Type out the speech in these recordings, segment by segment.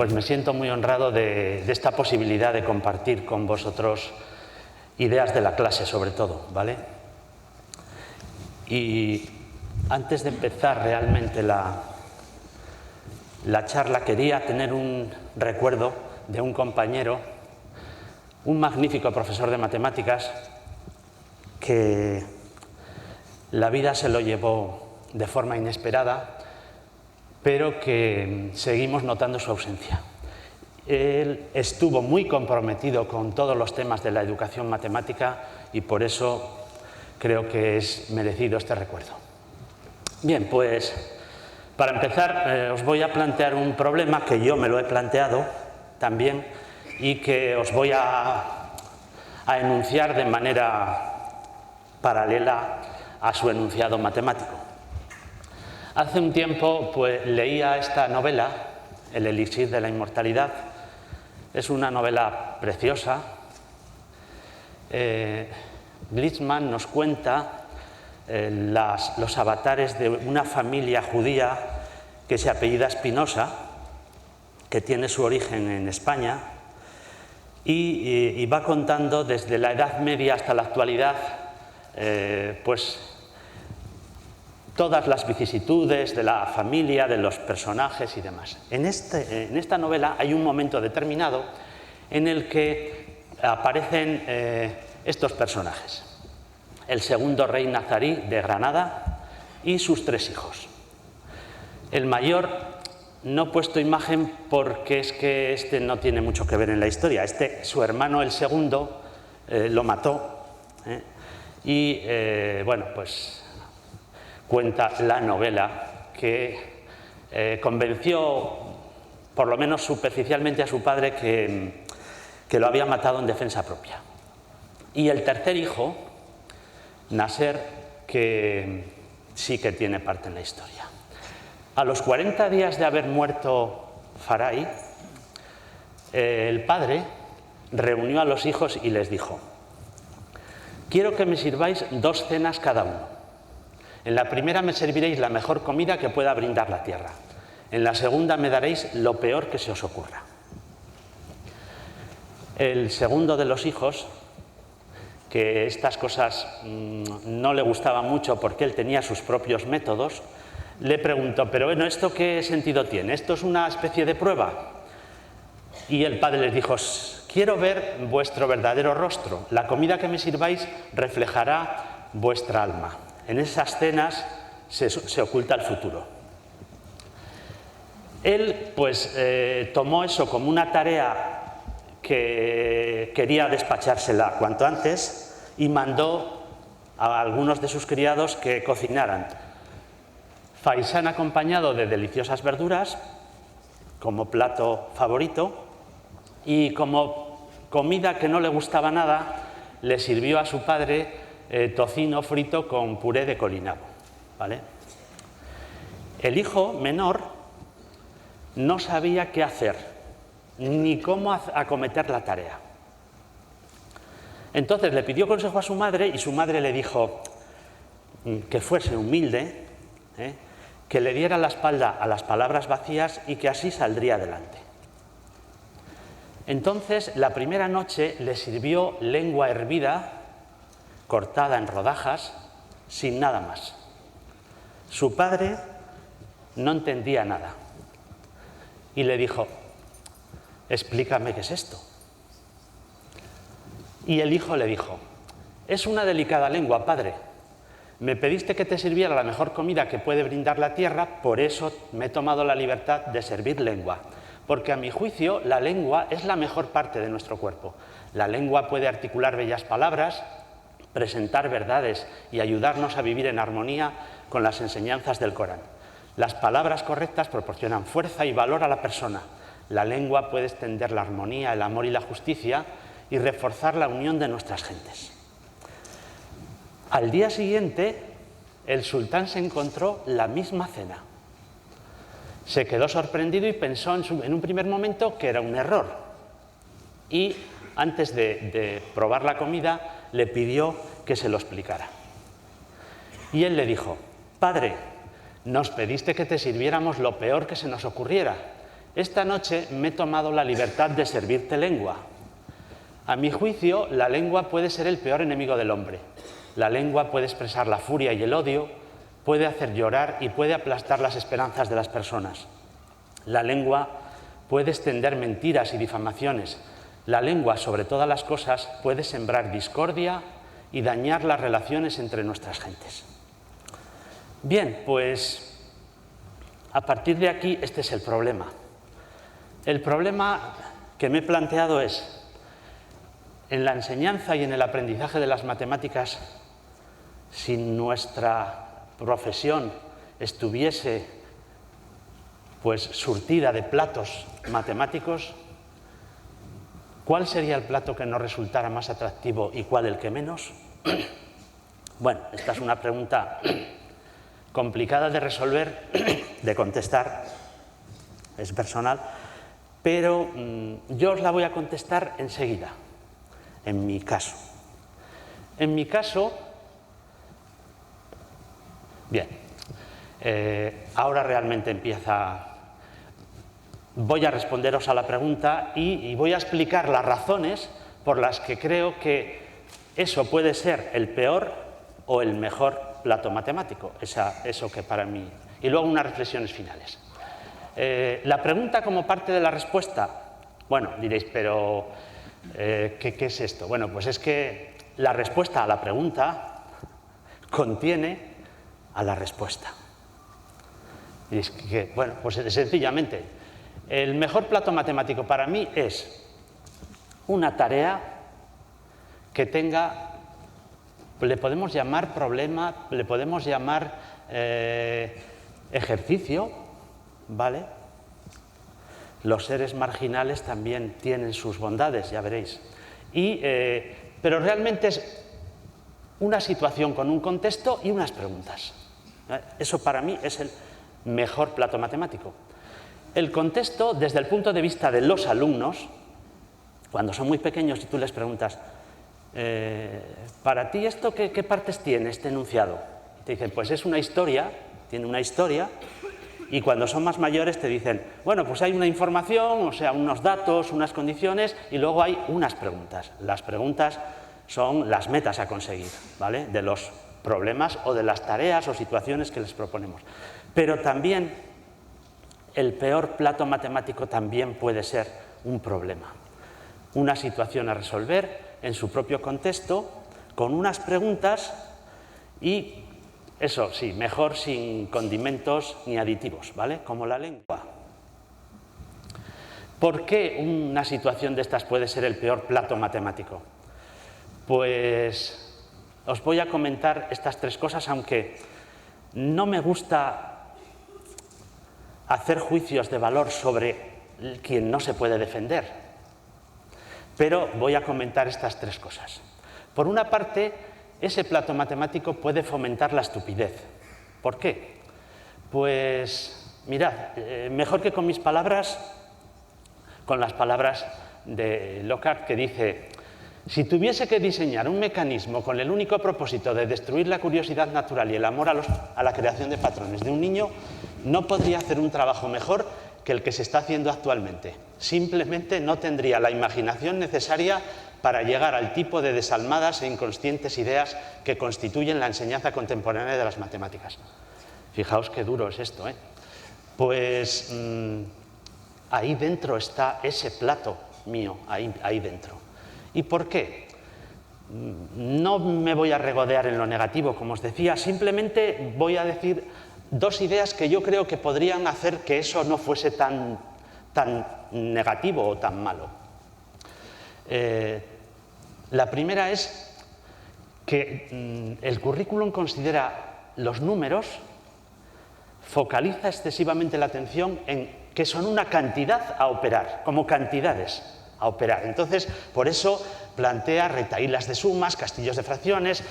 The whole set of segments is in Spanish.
pues me siento muy honrado de esta posibilidad de compartir con vosotros ideas de la clase, sobre todo, ¿vale? Y antes de empezar realmente la charla, quería tener un recuerdo de un compañero, un magnífico profesor de matemáticas, que la vida se lo llevó de forma inesperada, pero que seguimos notando su ausencia. Él estuvo muy comprometido con todos los temas de la educación matemática y por eso creo que es merecido este recuerdo. Bien, pues para empezar os voy a plantear un problema que yo me lo he planteado también y que os voy a enunciar de manera paralela a su enunciado matemático. Hace un tiempo pues, leía esta novela, El elixir de la inmortalidad. Es una novela preciosa. Glitzman nos cuenta los avatares de una familia judía que se apellida Spinoza, que tiene su origen en España, y va contando desde la Edad Media hasta la actualidad pues todas las vicisitudes de la familia, de los personajes y demás. En esta novela hay un momento determinado en el que aparecen estos personajes. El segundo rey nazarí de Granada y sus 3 hijos. El mayor, no he puesto imagen porque es que este no tiene mucho que ver en la historia. Su hermano, el segundo, lo mató. Bueno, pues cuenta la novela que convenció, por lo menos superficialmente, a su padre que lo había matado en defensa propia. Y el tercer hijo, Nasser, que sí que tiene parte en la historia. A los 40 días de haber muerto Farai, el padre reunió a los hijos y les dijo: quiero que me sirváis 2 cenas cada uno. En la primera me serviréis la mejor comida que pueda brindar la tierra. En la segunda me daréis lo peor que se os ocurra. El segundo de los hijos, que estas cosas no le gustaban mucho porque él tenía sus propios métodos, le preguntó: pero bueno, ¿esto qué sentido tiene? ¿Esto es una especie de prueba? Y el padre les dijo: quiero ver vuestro verdadero rostro. La comida que me sirváis reflejará vuestra alma. En esas cenas se oculta el futuro. Él pues tomó eso como una tarea que quería despachársela cuanto antes y mandó a algunos de sus criados que cocinaran faisán acompañado de deliciosas verduras como plato favorito, y como comida que no le gustaba nada le sirvió a su padre tocino frito con puré de colinabo, ¿vale? El hijo menor no sabía qué hacer ni cómo acometer la tarea. Entonces le pidió consejo a su madre y su madre le dijo que fuese humilde, que le diera la espalda a las palabras vacías y que así saldría adelante. Entonces, la primera noche le sirvió lengua hervida, cortada en rodajas, sin nada más. Su padre no entendía nada y le dijo: explícame qué es esto. Y el hijo le dijo: es una delicada lengua, padre. Me pediste que te sirviera la mejor comida que puede brindar la tierra, por eso me he tomado la libertad de servir lengua. Porque a mi juicio la lengua es la mejor parte de nuestro cuerpo. La lengua puede articular bellas palabras, presentar verdades y ayudarnos a vivir en armonía con las enseñanzas del Corán. Las palabras correctas proporcionan fuerza y valor a la persona. La lengua puede extender la armonía, el amor y la justicia y reforzar la unión de nuestras gentes. Al día siguiente, el sultán se encontró la misma cena. Se quedó sorprendido y pensó en un primer momento que era un error. Y antes de probar la comida, le pidió que se lo explicara. Y él le dijo: padre, nos pediste que te sirviéramos lo peor que se nos ocurriera. esta noche me he tomado la libertad de servirte lengua. A mi juicio, la lengua puede ser el peor enemigo del hombre. La lengua puede expresar la furia y el odio, puede hacer llorar y puede aplastar las esperanzas de las personas. La lengua puede extender mentiras y difamaciones. La lengua, sobre todas las cosas, puede sembrar discordia y dañar las relaciones entre nuestras gentes. Bien, pues a partir de aquí este es el problema. El problema que me he planteado es, en la enseñanza y en el aprendizaje de las matemáticas, si nuestra profesión estuviese pues surtida de platos matemáticos, ¿cuál sería el plato que nos resultara más atractivo y cuál el que menos? Bueno, esta es una pregunta complicada de resolver, de contestar, es personal, pero yo os la voy a contestar enseguida, en mi caso. En mi caso, bien, ahora realmente voy a responderos a la pregunta y voy a explicar las razones por las que creo que eso puede ser el peor o el mejor plato matemático, eso que para mí... Y luego unas reflexiones finales. La pregunta como parte de la respuesta, bueno, diréis, pero ¿qué es esto? Bueno, pues es que la respuesta a la pregunta contiene a la respuesta. Y es que, bueno, pues sencillamente, el mejor plato matemático para mí es una tarea que tenga, le podemos llamar problema, le podemos llamar ejercicio, ¿vale? Los seres marginales también tienen sus bondades, ya veréis. Pero realmente es una situación con un contexto y unas preguntas. Eso para mí es el mejor plato matemático. El contexto, desde el punto de vista de los alumnos, cuando son muy pequeños y tú les preguntas, ¿para ti esto qué partes tiene, este enunciado? Y te dicen, pues es una historia, tiene una historia, y cuando son más mayores te dicen, bueno, pues hay una información, o sea, unos datos, unas condiciones, y luego hay unas preguntas. Las preguntas son las metas a conseguir, ¿vale? De los problemas o de las tareas o situaciones que les proponemos. Pero también el peor plato matemático también puede ser un problema, una situación a resolver en su propio contexto, con unas preguntas y, eso sí, mejor sin condimentos ni aditivos, ¿vale? Como la lengua. ¿Por qué una situación de estas puede ser el peor plato matemático? Pues os voy a comentar estas tres cosas, aunque no me gusta hacer juicios de valor sobre quien no se puede defender. Pero voy a comentar estas tres cosas. Por una parte, ese plato matemático puede fomentar la estupidez. ¿Por qué? Pues, mirad, mejor que con mis palabras, con las palabras de Lockhart, que dice, si tuviese que diseñar un mecanismo con el único propósito de destruir la curiosidad natural y el amor a la creación de patrones de un niño, no podría hacer un trabajo mejor que el que se está haciendo actualmente. Simplemente no tendría la imaginación necesaria para llegar al tipo de desalmadas e inconscientes ideas que constituyen la enseñanza contemporánea de las matemáticas. Fijaos qué duro es esto, ¿eh? Pues ahí dentro está ese plato mío, ahí dentro. ¿Y por qué? No me voy a regodear en lo negativo, como os decía, simplemente voy a decir dos ideas que yo creo que podrían hacer que eso no fuese tan negativo o tan malo. La primera es que el currículum considera los números, focaliza excesivamente la atención en que son una cantidad a operar, como cantidades a operar. Entonces, por eso plantea retahílas de sumas, castillos de fracciones.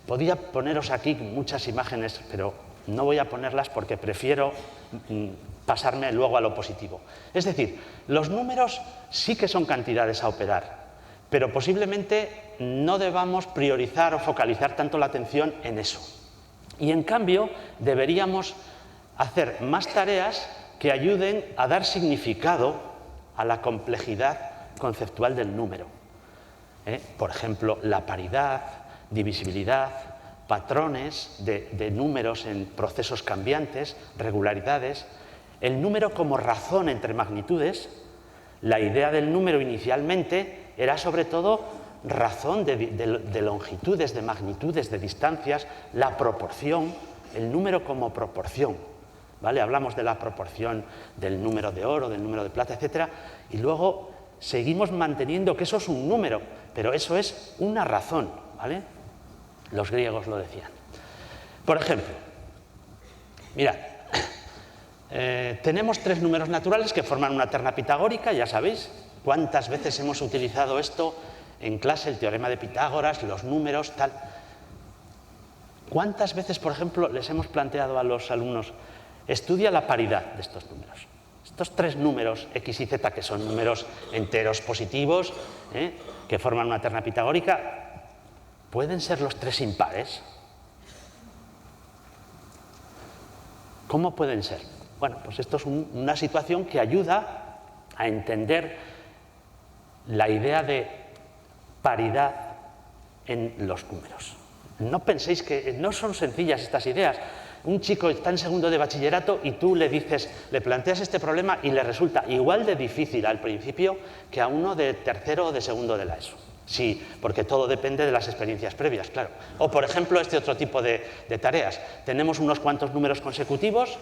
Podía poneros aquí muchas imágenes, pero no voy a ponerlas porque prefiero pasarme luego a lo positivo. Es decir, los números sí que son cantidades a operar, pero posiblemente no debamos priorizar o focalizar tanto la atención en eso. Y en cambio, deberíamos hacer más tareas que ayuden a dar significado a la complejidad conceptual del número. Por ejemplo, la paridad, divisibilidad, patrones de números en procesos cambiantes, regularidades, el número como razón entre magnitudes. La idea del número inicialmente era sobre todo razón de longitudes, de magnitudes, de distancias, la proporción, el número como proporción, ¿vale? Hablamos de la proporción del número de oro, del número de plata, etc. Y luego seguimos manteniendo que eso es un número, pero eso es una razón, ¿vale? Los griegos lo decían. Por ejemplo, mirad, tenemos tres números naturales que forman una terna pitagórica, ya sabéis cuántas veces hemos utilizado esto en clase, el teorema de Pitágoras, los números, tal. ¿Cuántas veces, por ejemplo, les hemos planteado a los alumnos, estudia la paridad de estos números? Estos tres números, x y z, que son números enteros positivos, que forman una terna pitagórica, ¿pueden ser los tres impares? ¿Cómo pueden ser? Bueno, pues esto es una situación que ayuda a entender la idea de paridad en los números. No penséis que no son sencillas estas ideas. Un chico está en segundo de bachillerato y tú le planteas este problema y le resulta igual de difícil al principio que a uno de tercero o de segundo de la ESO. Sí, porque todo depende de las experiencias previas, claro. O, por ejemplo, este otro tipo de tareas. Tenemos unos cuantos números consecutivos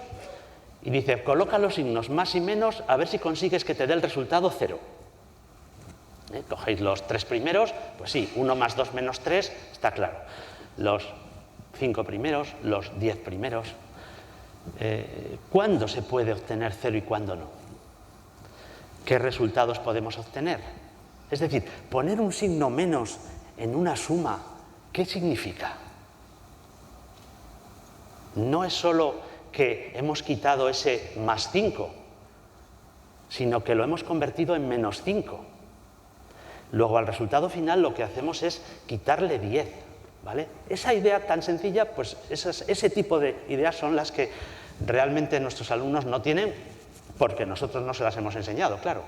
y dice, coloca los signos más y menos a ver si consigues que te dé el resultado 0. Cogéis los tres primeros, pues sí, 1 más 2 menos 3, está claro. Los 5 primeros, los 10 primeros. ¿Cuándo se puede obtener 0 y cuándo no? ¿Qué resultados podemos obtener? Es decir, poner un signo menos en una suma, ¿qué significa? No es solo que hemos quitado ese más 5, sino que lo hemos convertido en menos 5. Luego, al resultado final, lo que hacemos es quitarle 10, ¿vale? Esa idea tan sencilla, pues ese tipo de ideas son las que realmente nuestros alumnos no tienen porque nosotros no se las hemos enseñado, claro.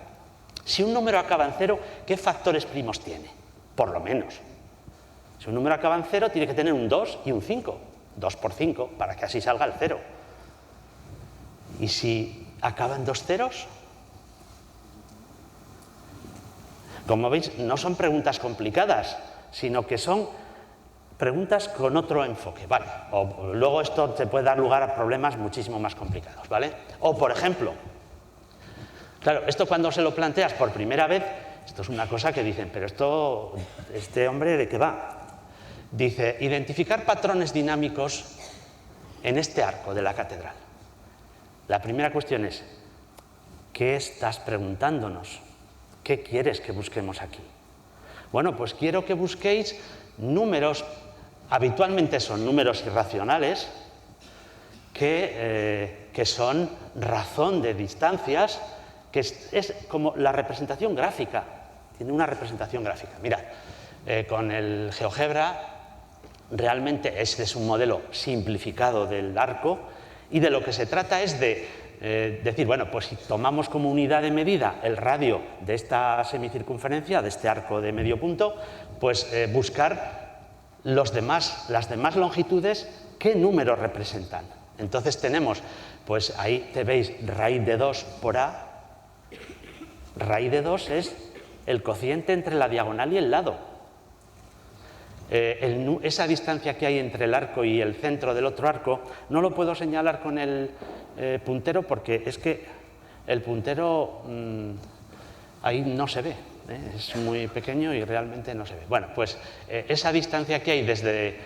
Si un número acaba en 0, ¿qué factores primos tiene? Por lo menos. Si un número acaba en 0, tiene que tener un 2 y un 5. 2 por 5, para que así salga el 0. ¿Y si acaban dos ceros? Como veis, no son preguntas complicadas, sino que son preguntas con otro enfoque, ¿vale? O luego esto te puede dar lugar a problemas muchísimo más complicados, ¿vale? O, por ejemplo, claro, esto cuando se lo planteas por primera vez, esto es una cosa que dicen, pero este hombre, ¿de qué va? Dice, identificar patrones dinámicos en este arco de la catedral. La primera cuestión es, ¿qué estás preguntándonos? ¿Qué quieres que busquemos aquí? Bueno, pues quiero que busquéis números, habitualmente son números irracionales, que son razón de distancias, que es como la representación gráfica, tiene una representación gráfica. Mirad, con el GeoGebra realmente este es un modelo simplificado del arco y de lo que se trata es de decir, bueno, pues si tomamos como unidad de medida el radio de esta semicircunferencia, de este arco de medio punto, pues buscar las demás longitudes, ¿qué números representan? Entonces tenemos, pues ahí te veis raíz de 2 por A. Raíz de 2 es el cociente entre la diagonal y el lado. Esa distancia que hay entre el arco y el centro del otro arco no lo puedo señalar con el puntero porque es que el puntero ahí no se ve, es muy pequeño y realmente no se ve. Bueno, pues esa distancia que hay desde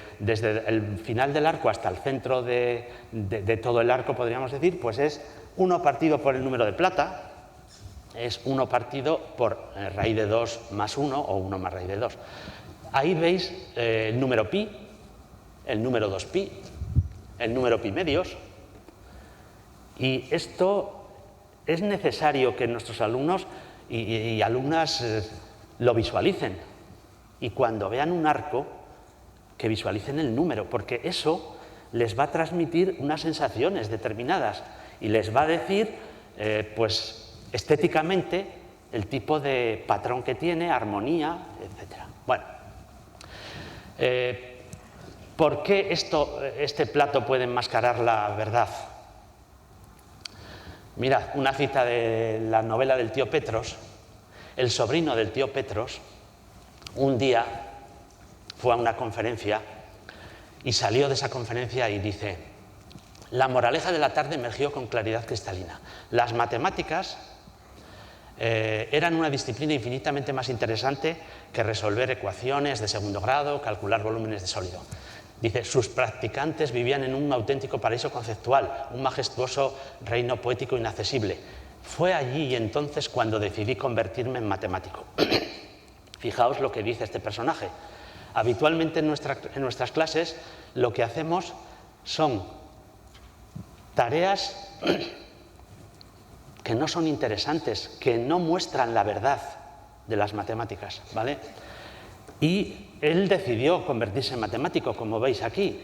el final del arco hasta el centro de todo el arco, podríamos decir, pues es 1 partido por el número de plata, es 1 partido por raíz de 2 más 1 o 1 más raíz de 2. Ahí veis el número pi, el número 2pi, el número pi medios. Y esto es necesario que nuestros alumnos y alumnas lo visualicen. Y cuando vean un arco, que visualicen el número, porque eso les va a transmitir unas sensaciones determinadas y les va a decir pues estéticamente, el tipo de patrón que tiene, armonía, etc. Bueno, ¿por qué este plato puede enmascarar la verdad? Mirad, una cita de la novela del tío Petros. El sobrino del tío Petros un día fue a una conferencia y salió de esa conferencia y dice: la moraleja de la tarde emergió con claridad cristalina. Las matemáticas eran una disciplina infinitamente más interesante que resolver ecuaciones de segundo grado, calcular volúmenes de sólido. Dice, sus practicantes vivían en un auténtico paraíso conceptual, un majestuoso reino poético inaccesible. Fue allí y entonces cuando decidí convertirme en matemático. Fijaos lo que dice este personaje. Habitualmente en nuestras clases lo que hacemos son tareas que no son interesantes, que no muestran la verdad de las matemáticas, ¿vale? Y él decidió convertirse en matemático, como veis aquí.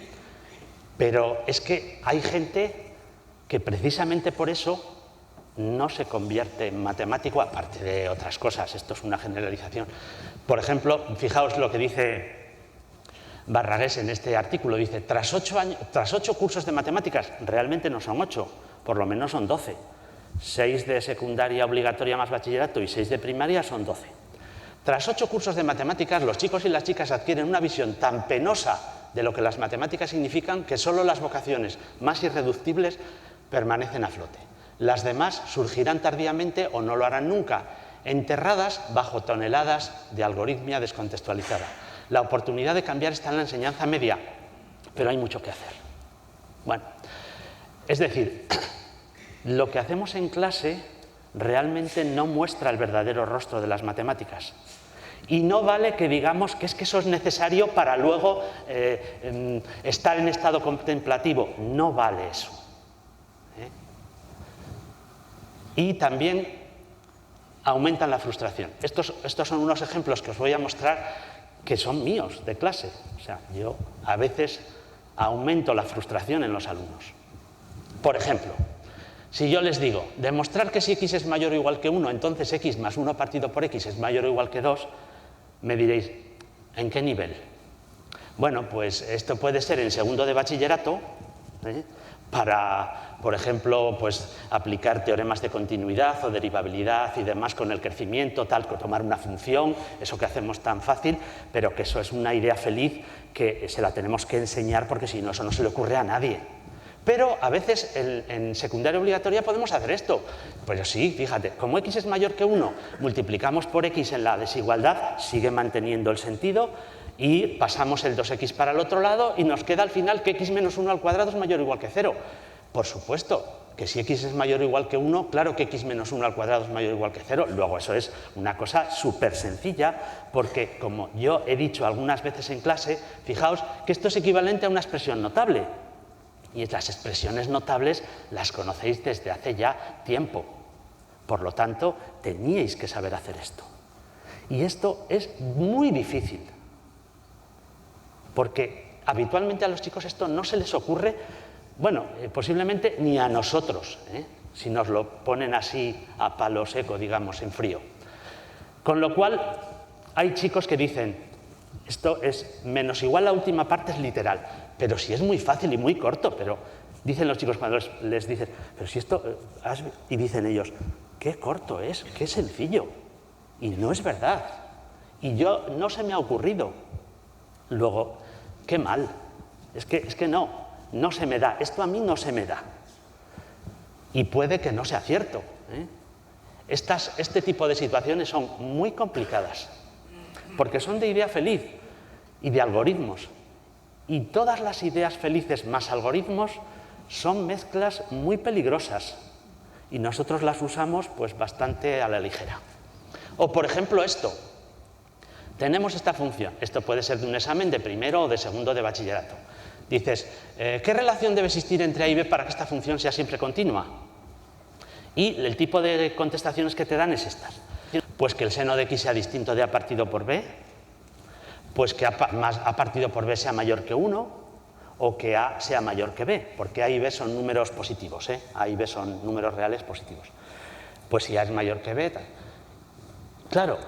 Pero es que hay gente que precisamente por eso no se convierte en matemático, aparte de otras cosas. Esto es una generalización. Por ejemplo, fijaos lo que dice Barragés en este artículo. Dice, tras 8 cursos de matemáticas, realmente no son 8, por lo menos son 12. 6 de secundaria obligatoria más bachillerato y 6 de primaria son 12. Tras 8 cursos de matemáticas, los chicos y las chicas adquieren una visión tan penosa de lo que las matemáticas significan que solo las vocaciones más irreductibles permanecen a flote. Las demás surgirán tardíamente o no lo harán nunca, enterradas bajo toneladas de algoritmia descontextualizada. La oportunidad de cambiar está en la enseñanza media, pero hay mucho que hacer. Bueno, es decir, lo que hacemos en clase realmente no muestra el verdadero rostro de las matemáticas. Y no vale que digamos que es que eso es necesario para luego estar en estado contemplativo. No vale eso. Y también aumentan la frustración. Estos son unos ejemplos que os voy a mostrar que son míos, de clase. O sea, yo a veces aumento la frustración en los alumnos. Por ejemplo, si yo les digo, demostrar que si x es mayor o igual que 1, entonces x más 1 partido por x es mayor o igual que 2, me diréis, ¿en qué nivel? Bueno, pues esto puede ser en segundo de bachillerato, para, por ejemplo, pues, aplicar teoremas de continuidad o derivabilidad y demás con el crecimiento, tal, tomar una función, eso que hacemos tan fácil, pero que eso es una idea feliz que se la tenemos que enseñar porque si no, eso no se le ocurre a nadie. Pero a veces en secundaria obligatoria podemos hacer esto. Pues sí, fíjate, como x es mayor que 1, multiplicamos por x en la desigualdad, sigue manteniendo el sentido, y pasamos el 2x para el otro lado y nos queda al final que x menos 1 al cuadrado es mayor o igual que 0. Por supuesto, que si x es mayor o igual que 1, claro que x menos 1 al cuadrado es mayor o igual que 0. Luego eso es una cosa súper sencilla, porque como yo he dicho algunas veces en clase, fijaos que esto es equivalente a una expresión notable. Y las expresiones notables las conocéis desde hace ya tiempo. Por lo tanto, teníais que saber hacer esto. Y esto es muy difícil, porque habitualmente a los chicos esto no se les ocurre, bueno, posiblemente ni a nosotros, si nos lo ponen así a palo seco, digamos, en frío. Con lo cual, hay chicos que dicen, esto es menos igual, la última parte es literal. Pero si es muy fácil y muy corto, pero dicen los chicos cuando les dicen, pero si esto, y dicen ellos, qué corto es, qué sencillo. Y no es verdad. Y yo no se me ha ocurrido. Luego, qué mal. Es que no se me da. Esto a mí no se me da. Y puede que no sea cierto. Este tipo de situaciones son muy complicadas, porque son de idea feliz y de algoritmos. Y todas las ideas felices más algoritmos son mezclas muy peligrosas y nosotros las usamos pues bastante a la ligera. O por ejemplo esto, tenemos esta función, esto puede ser de un examen de primero o de segundo de bachillerato. Dices, ¿qué relación debe existir entre A y B para que esta función sea siempre continua? Y el tipo de contestaciones que te dan es estas. Pues que el seno de x sea distinto de A partido por B, pues que A partido por B sea mayor que 1, o que A sea mayor que B, porque A y B son números positivos, ¿eh? A y B son números reales positivos. Pues si A es mayor que B, tal. Claro,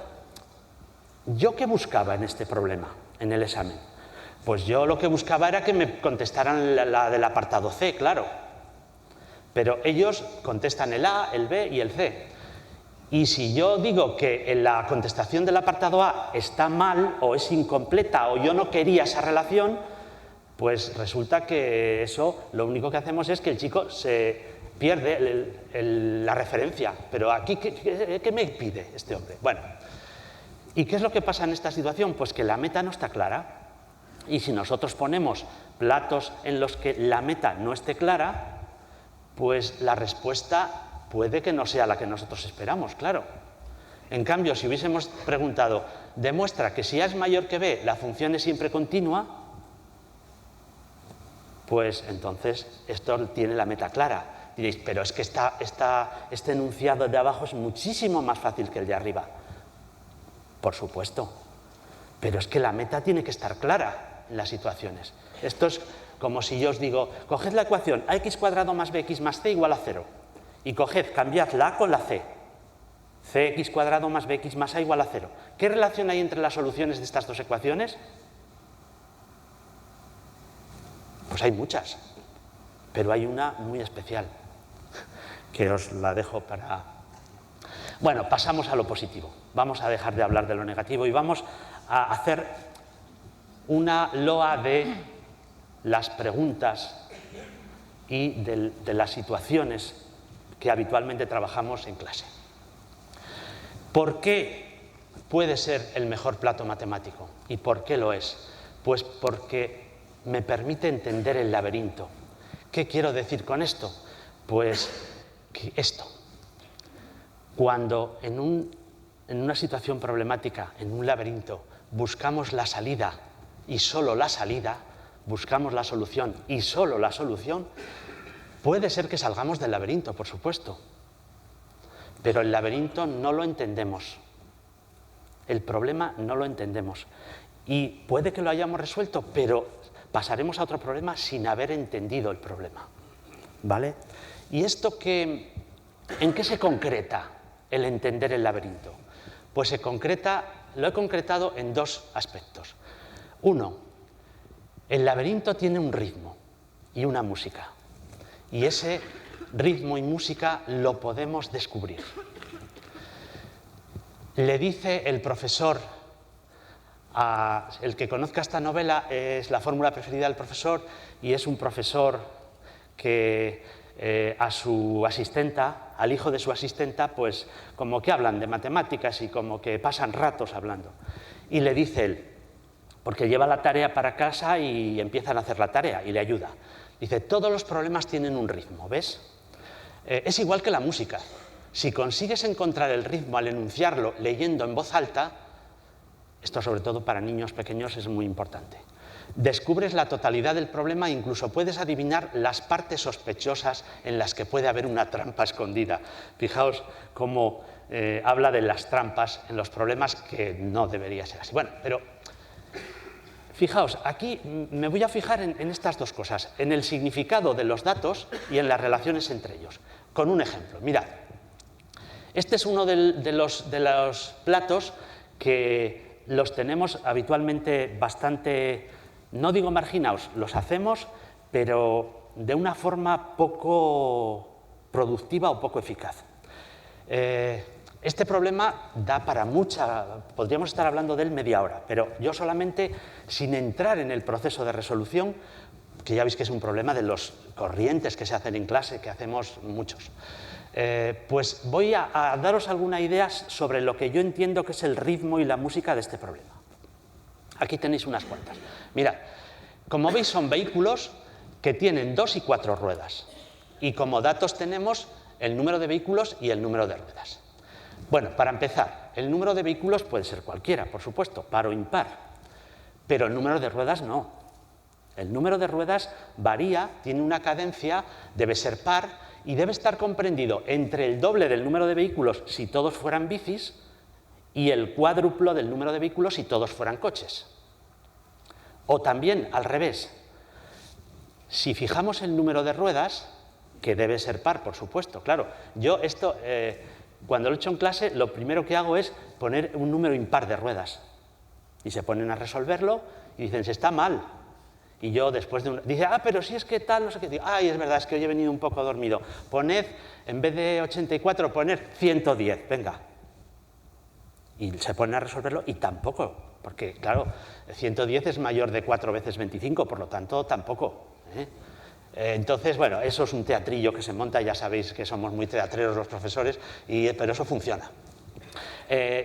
¿yo qué buscaba en este problema, en el examen? Pues yo lo que buscaba era que me contestaran la del apartado C, claro. Pero ellos contestan el A, el B y el C. Y si yo digo que la contestación del apartado A está mal o es incompleta o yo no quería esa relación, pues resulta que eso lo único que hacemos es que el chico se pierde la referencia. Pero aquí, ¿qué me pide este hombre? Bueno, ¿y qué es lo que pasa en esta situación? Pues que la meta no está clara. Y si nosotros ponemos platos en los que la meta no esté clara, pues la respuesta puede que no sea la que nosotros esperamos, claro. En cambio, si hubiésemos preguntado, demuestra que si A es mayor que B, la función es siempre continua, pues entonces esto tiene la meta clara. Diréis, pero es que este enunciado de abajo es muchísimo más fácil que el de arriba. Por supuesto, pero es que la meta tiene que estar clara en las situaciones. Esto es como si yo os digo, coged la ecuación ax² más bx más c igual a 0 y cambiad la a con la c. Cx² más bx más a igual a 0. ¿Qué relación hay entre las soluciones de estas dos ecuaciones? Pues hay muchas, pero hay una muy especial, que os la dejo para... Bueno, pasamos a lo positivo. Vamos a dejar de hablar de lo negativo y vamos a hacer una loa de las preguntas y de las situaciones que habitualmente trabajamos en clase. ¿Por qué puede ser el mejor plato matemático? ¿Y por qué lo es? Pues porque me permite entender el laberinto. ¿Qué quiero decir con esto? Pues que esto. Cuando en una situación problemática, en un laberinto, buscamos la salida y solo la salida, buscamos la solución y solo la solución, puede ser que salgamos del laberinto, por supuesto. Pero el laberinto no lo entendemos. El problema no lo entendemos. Y puede que lo hayamos resuelto, pero pasaremos a otro problema sin haber entendido el problema. ¿Vale? ¿Y esto en qué se concreta el entender el laberinto? Pues lo he concretado en dos aspectos. Uno, el laberinto tiene un ritmo y una música. Y ese ritmo y música lo podemos descubrir. Le dice el profesor, el que conozca esta novela es la fórmula preferida del profesor y es un profesor que a su asistenta, al hijo de su asistenta, pues como que hablan de matemáticas y como que pasan ratos hablando. Y le dice él, porque lleva la tarea para casa y empiezan a hacer la tarea y le ayuda. Dice, todos los problemas tienen un ritmo, ¿ves? Es igual que la música. Si consigues encontrar el ritmo al enunciarlo leyendo en voz alta, esto sobre todo para niños pequeños es muy importante. Descubres la totalidad del problema e incluso puedes adivinar las partes sospechosas en las que puede haber una trampa escondida. Fijaos cómo habla de las trampas en los problemas, que no debería ser así. Bueno, pero fijaos, aquí me voy a fijar en estas dos cosas, en el significado de los datos y en las relaciones entre ellos. Con un ejemplo, mirad, este es uno de los platos que los tenemos habitualmente bastante, no digo marginados, los hacemos, pero de una forma poco productiva o poco eficaz. Este problema da para podríamos estar hablando de él media hora, pero yo solamente, sin entrar en el proceso de resolución, que ya veis que es un problema de los corrientes que se hacen en clase, que hacemos muchos, pues voy a daros algunas ideas sobre lo que yo entiendo que es el ritmo y la música de este problema. Aquí tenéis unas cuantas. Mirad, como veis son vehículos que tienen 2 y 4 ruedas, y como datos tenemos el número de vehículos y el número de ruedas. Bueno, para empezar, el número de vehículos puede ser cualquiera, por supuesto, par o impar, pero el número de ruedas no. El número de ruedas varía, tiene una cadencia, debe ser par y debe estar comprendido entre el doble del número de vehículos si todos fueran bicis y el cuádruplo del número de vehículos si todos fueran coches. O también, al revés, Si fijamos el número de ruedas, que debe ser par, por supuesto, claro. Yo esto, cuando lo he hecho en clase, lo primero que hago es poner un número impar de ruedas. Y se ponen a resolverlo y dicen, se está mal. Y yo después de dice, pero si es que tal, no sé qué. Digo, ay, es verdad, es que hoy he venido un poco dormido. Poned, en vez de 84, poned 110, venga. Y se ponen a resolverlo y tampoco, porque claro, 110 es mayor de 4 veces 25, por lo tanto, tampoco. Entonces, bueno, eso es un teatrillo que se monta, ya sabéis que somos muy teatreros los profesores, pero eso funciona.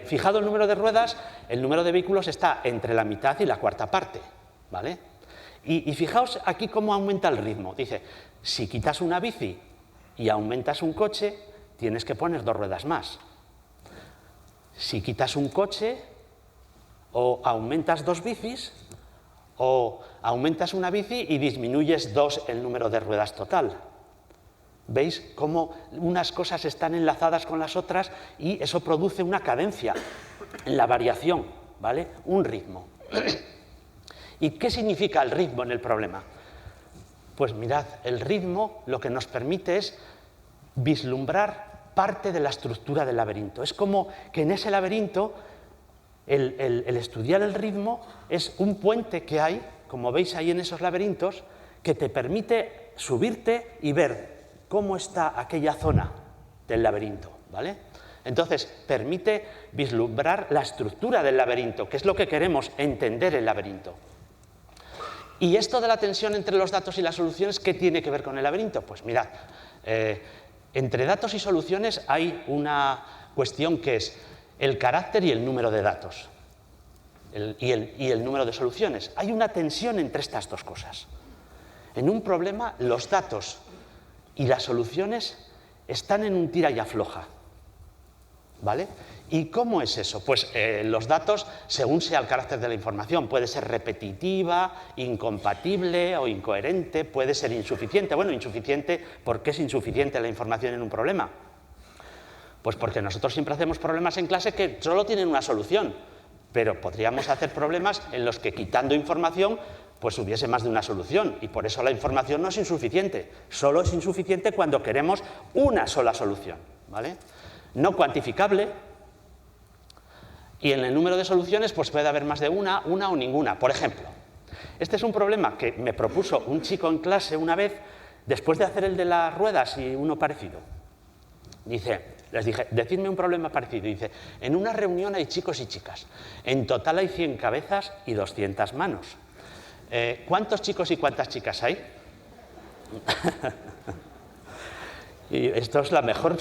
Fijado el número de ruedas, el número de vehículos está entre la mitad y la cuarta parte, ¿vale? Y fijaos aquí cómo aumenta el ritmo. Dice, si quitas una bici y aumentas un coche, tienes que poner 2 ruedas más. Si quitas un coche, o aumentas 2 bicis, o aumentas una bici y disminuyes 2 el número de ruedas total. ¿Veis cómo unas cosas están enlazadas con las otras y eso produce una cadencia en la variación, ¿vale? Un ritmo. ¿Y qué significa el ritmo en el problema? Pues mirad, el ritmo lo que nos permite es vislumbrar parte de la estructura del laberinto. Es como que en ese laberinto el estudiar el ritmo es un puente que hay, como veis ahí en esos laberintos, que te permite subirte y ver cómo está aquella zona del laberinto, ¿vale? Entonces, permite vislumbrar la estructura del laberinto, que es lo que queremos, entender el laberinto. ¿Y esto de la tensión entre los datos y las soluciones, qué tiene que ver con el laberinto? Pues mirad, entre datos y soluciones hay una cuestión que es el carácter y el número de datos, y el número de soluciones. Hay una tensión entre estas dos cosas. En un problema, los datos y las soluciones están en un tira y afloja, ¿vale? ¿Y cómo es eso? Pues los datos, según sea el carácter de la información, puede ser repetitiva, incompatible o incoherente, puede ser insuficiente. Bueno, insuficiente, ¿por qué es insuficiente la información en un problema? Pues porque nosotros siempre hacemos problemas en clase que solo tienen una solución, pero podríamos hacer problemas en los que quitando información pues hubiese más de una solución, y por eso la información no es insuficiente, solo es insuficiente cuando queremos una sola solución, ¿vale? No cuantificable, y en el número de soluciones pues puede haber más de una o ninguna. Por ejemplo, este es un problema que me propuso un chico en clase una vez, después de hacer el de las ruedas y uno parecido. Les dije, decidme un problema parecido. Dice, en una reunión hay chicos y chicas, en total hay 100 cabezas y 200 manos. ¿Cuántos chicos y cuántas chicas hay? Y esto es la mejor,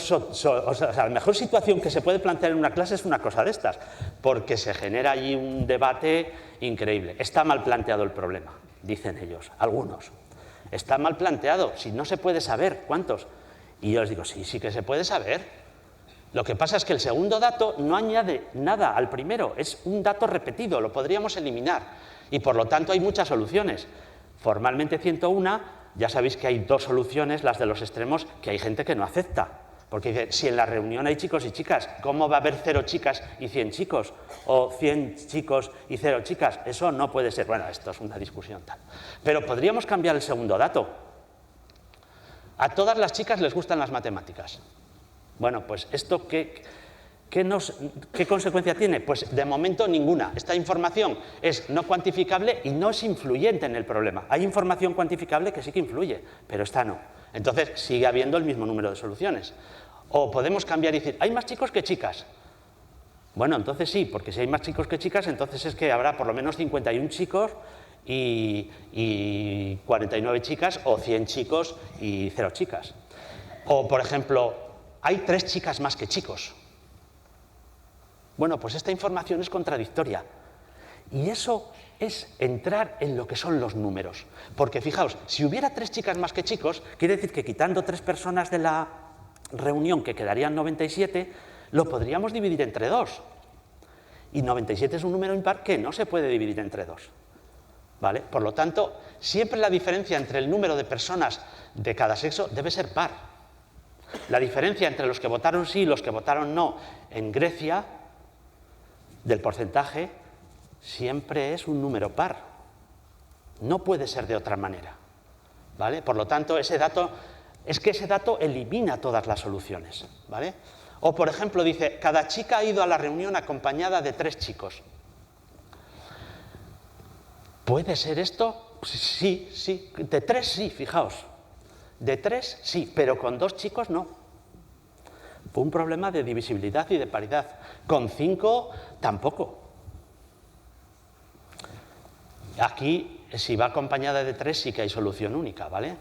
la mejor situación que se puede plantear en una clase, es una cosa de estas, porque se genera allí un debate increíble. Está mal planteado el problema, dicen ellos, algunos. Está mal planteado, si no se puede saber cuántos. Y yo les digo, sí que se puede saber. Lo que pasa es que el segundo dato no añade nada al primero, es un dato repetido, lo podríamos eliminar. Y por lo tanto hay muchas soluciones. Formalmente 101, ya sabéis que hay 2 soluciones, las de los extremos, que hay gente que no acepta. Porque dice, si en la reunión hay chicos y chicas, ¿cómo va a haber 0 chicas y 100 chicos? O 100 chicos y 0 chicas, eso no puede ser. Bueno, esto es una discusión tal. Pero podríamos cambiar el segundo dato. A todas las chicas les gustan las matemáticas. Bueno, pues esto ¿qué consecuencia tiene? Pues de momento ninguna. Esta información es no cuantificable y no es influyente en el problema. Hay información cuantificable que sí que influye, pero esta no. Entonces sigue habiendo el mismo número de soluciones. O podemos cambiar y decir, hay más chicos que chicas. Bueno, entonces sí, porque si hay más chicos que chicas, entonces es que habrá por lo menos 51 chicos y 49 chicas, o 100 chicos y 0 chicas. O, por ejemplo, hay 3 chicas más que chicos. Bueno, pues esta información es contradictoria. Y eso es entrar en lo que son los números. Porque fijaos, si hubiera 3 chicas más que chicos, quiere decir que quitando 3 personas de la reunión, que quedarían 97, lo podríamos dividir entre 2. Y 97 es un número impar que no se puede dividir entre 2. ¿Vale? Por lo tanto, siempre la diferencia entre el número de personas de cada sexo debe ser par. La diferencia entre los que votaron sí y los que votaron no en Grecia, del porcentaje, siempre es un número par. No puede ser de otra manera. ¿vale? Por lo tanto, ese dato elimina todas las soluciones, ¿vale? O, por ejemplo, dice, cada chica ha ido a la reunión acompañada de 3 chicos. ¿Puede ser esto? Sí, sí. De 3 sí, fijaos. De 3 sí, pero con 2 chicos no. Fue un problema de divisibilidad y de paridad. Con 5 tampoco. Aquí, si va acompañada de 3, sí que hay solución única, ¿vale?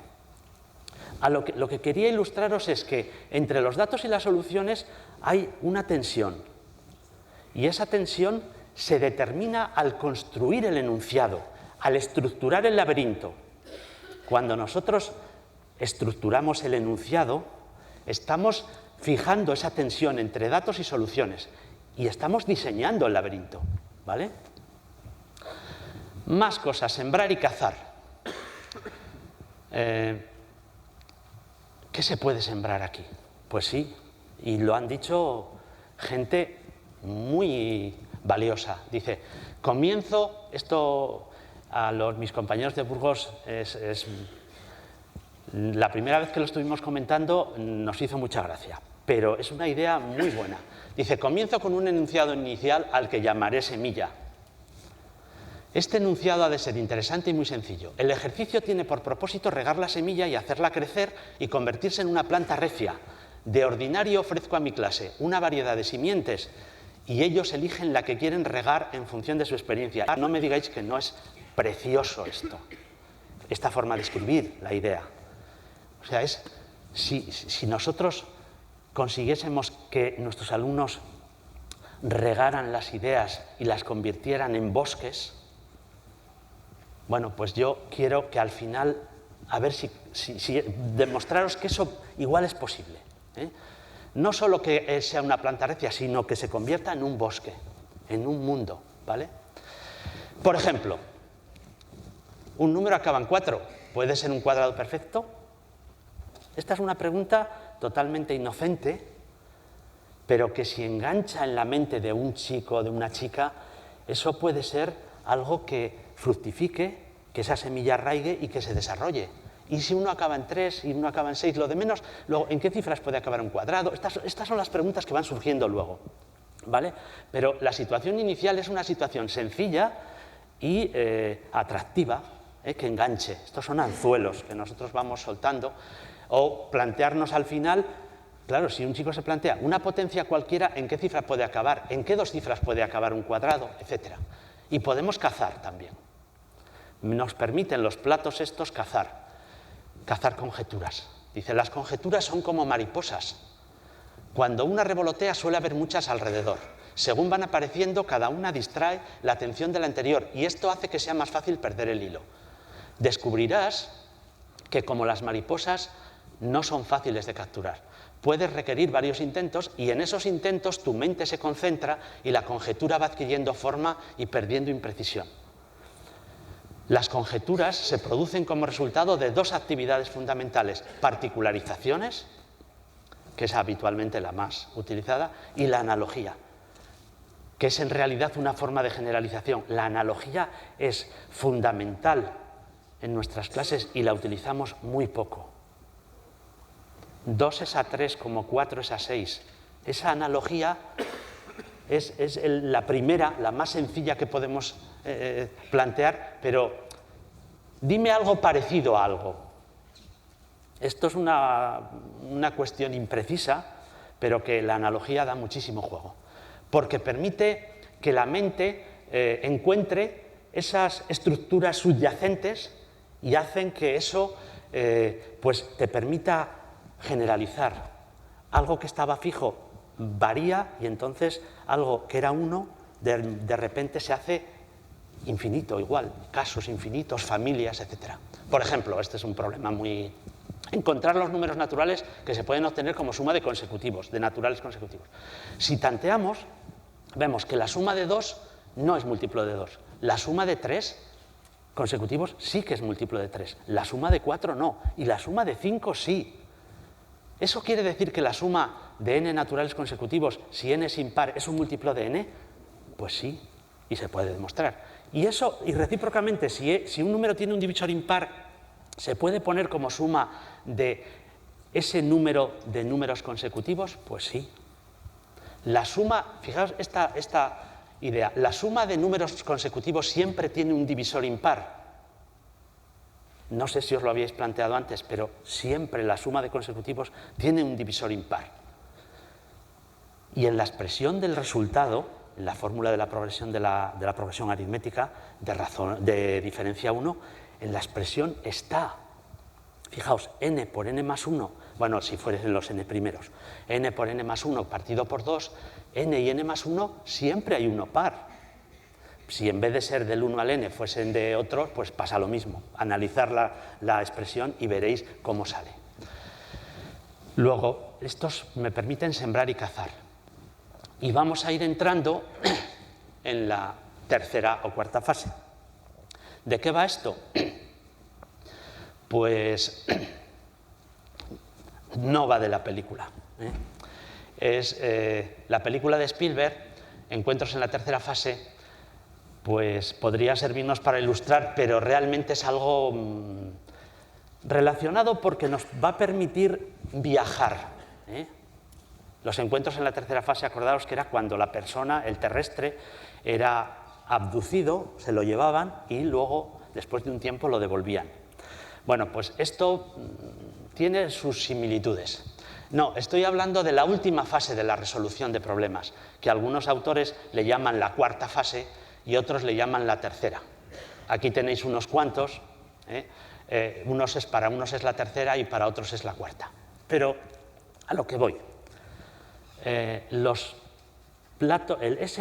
Lo que quería ilustraros es que entre los datos y las soluciones hay una tensión. Y esa tensión se determina al construir el enunciado, al estructurar el laberinto. Cuando nosotros estructuramos el enunciado, estamos fijando esa tensión entre datos y soluciones y estamos diseñando el laberinto, ¿vale? Más cosas, sembrar y cazar. ¿Qué se puede sembrar aquí? Pues sí, y lo han dicho gente muy valiosa. Dice, comienzo, esto a mis compañeros de Burgos es la primera vez que lo estuvimos comentando nos hizo mucha gracia, pero es una idea muy buena. Dice, comienzo con un enunciado inicial al que llamaré semilla. Este enunciado ha de ser interesante y muy sencillo. El ejercicio tiene por propósito regar la semilla y hacerla crecer y convertirse en una planta recia. De ordinario ofrezco a mi clase una variedad de simientes y ellos eligen la que quieren regar en función de su experiencia. No me digáis que no es precioso esto, esta forma de escribir la idea. O sea, si nosotros consiguiésemos que nuestros alumnos regaran las ideas y las convirtieran en bosques, bueno, pues yo quiero que al final, a ver si demostraros que eso igual es posible, ¿eh? No solo que sea una planta recia, sino que se convierta en un bosque, en un mundo, ¿vale? Por ejemplo, un número acaba en 4, ¿puede ser un cuadrado perfecto? Esta es una pregunta totalmente inocente, pero que si engancha en la mente de un chico o de una chica, eso puede ser algo que fructifique, que esa semilla arraigue y que se desarrolle. Y si uno acaba en 3 y uno acaba en 6, lo de menos, luego, ¿en qué cifras puede acabar un cuadrado? Estas son las preguntas que van surgiendo luego, ¿vale? Pero la situación inicial es una situación sencilla y atractiva, que enganche. Estos son anzuelos que nosotros vamos soltando. O plantearnos al final, claro, si un chico se plantea una potencia cualquiera, ¿en qué cifra puede acabar? ¿En qué 2 cifras puede acabar un cuadrado? Etcétera. Y podemos cazar también. Nos permiten los platos estos cazar conjeturas. Dice, las conjeturas son como mariposas. Cuando una revolotea suele haber muchas alrededor. Según van apareciendo, cada una distrae la atención de la anterior y esto hace que sea más fácil perder el hilo. Descubrirás que como las mariposas no son fáciles de capturar. Puedes requerir varios intentos y en esos intentos tu mente se concentra y la conjetura va adquiriendo forma y perdiendo imprecisión. Las conjeturas se producen como resultado de 2 actividades fundamentales: particularizaciones, que es habitualmente la más utilizada, y la analogía, que es en realidad una forma de generalización. La analogía es fundamental en nuestras clases y la utilizamos muy poco. 2 es a 3 como 4 es a 6. Esa analogía es la primera, la más sencilla que podemos plantear, pero dime algo parecido a algo. Esto es una cuestión imprecisa, pero que la analogía da muchísimo juego, porque permite que la mente encuentre esas estructuras subyacentes y hacen que eso pues te permita generalizar. Algo que estaba fijo varía y entonces algo que era 1 de repente se hace infinito, igual, casos infinitos, familias, etc. Por ejemplo, este es un problema muy... Encontrar los números naturales que se pueden obtener como suma de consecutivos, de naturales consecutivos. Si tanteamos, vemos que la suma de 2 no es múltiplo de 2. La suma de 3 consecutivos sí que es múltiplo de 3. La suma de 4 no. Y la suma de 5 sí. ¿Eso quiere decir que la suma de n naturales consecutivos, si n es impar, es un múltiplo de n? Pues sí, y se puede demostrar. Y eso, y recíprocamente, si un número tiene un divisor impar ¿Se puede poner como suma de ese número de números consecutivos? Pues sí. La suma, fijaos esta idea, la suma de números consecutivos siempre tiene un divisor impar. No sé si os lo habíais planteado antes, pero siempre la suma de consecutivos tiene un divisor impar. Y en la expresión del resultado, en la fórmula de la progresión, de la progresión aritmética de diferencia 1, en la expresión está, fijaos, n por n más 1, bueno, si fuesen los n primeros, n por n más 1 partido por 2, n y n más 1 siempre hay uno par. Si en vez de ser del 1 al n fuesen de otros, pues pasa lo mismo. Analizar la expresión y veréis cómo sale. Luego, estos me permiten sembrar y cazar. Y vamos a ir entrando en la tercera o cuarta fase. ¿De qué va esto? Pues no va de la película. Es la película de Spielberg, Encuentros en la tercera fase, pues podría servirnos para ilustrar, pero realmente es algo relacionado porque nos va a permitir viajar. Los encuentros en la tercera fase, acordaos que era cuando la persona, el terrestre, era abducido, se lo llevaban y luego, después de un tiempo, lo devolvían. Bueno, pues esto tiene sus similitudes. No, estoy hablando de la última fase de la resolución de problemas, que algunos autores le llaman la cuarta fase y otros le llaman la tercera. Aquí tenéis unos cuantos, para unos es la tercera y para otros es la cuarta. Pero a lo que voy. Ese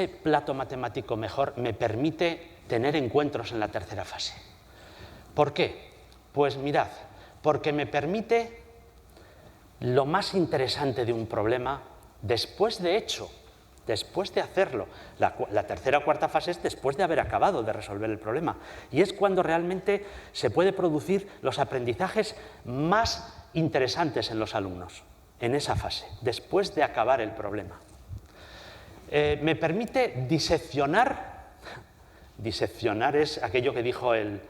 plato matemático mejor me permite tener encuentros en la tercera fase. ¿Por qué? Pues mirad, porque me permite lo más interesante de un problema después de hecho, después de hacerlo. La tercera o cuarta fase es después de haber acabado de resolver el problema. Y es cuando realmente se puede producir los aprendizajes más interesantes en los alumnos, en esa fase, después de acabar el problema. Me permite diseccionar. Diseccionar es aquello que dijo el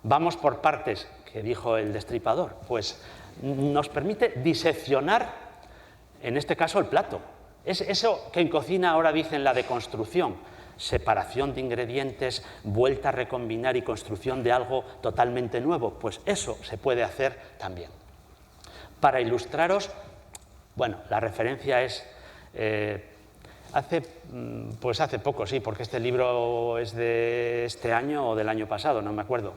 vamos por partes, que dijo el Destripador. Pues nos permite diseccionar, en este caso, el plato. Es eso que en cocina ahora dicen la deconstrucción, separación de ingredientes, vuelta a recombinar y construcción de algo totalmente nuevo. Pues eso se puede hacer también. Para ilustraros, bueno, la referencia es hace poco, sí, porque este libro es de este año o del año pasado, no me acuerdo.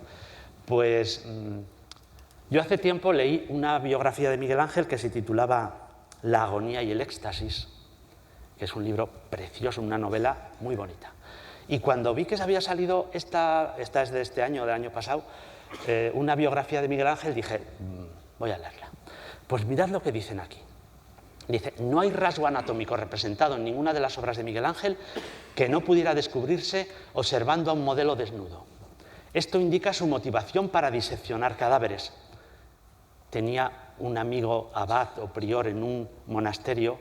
Pues yo hace tiempo leí una biografía de Miguel Ángel que se titulaba La agonía y el éxtasis, que es un libro precioso, una novela muy bonita. Y cuando vi que se había salido, esta es de este año o del año pasado, una biografía de Miguel Ángel, dije, voy a leerla. Pues mirad lo que dicen aquí. Dice, no hay rasgo anatómico representado en ninguna de las obras de Miguel Ángel que no pudiera descubrirse observando a un modelo desnudo. Esto indica su motivación para diseccionar cadáveres. Tenía un amigo abad o prior en un monasterio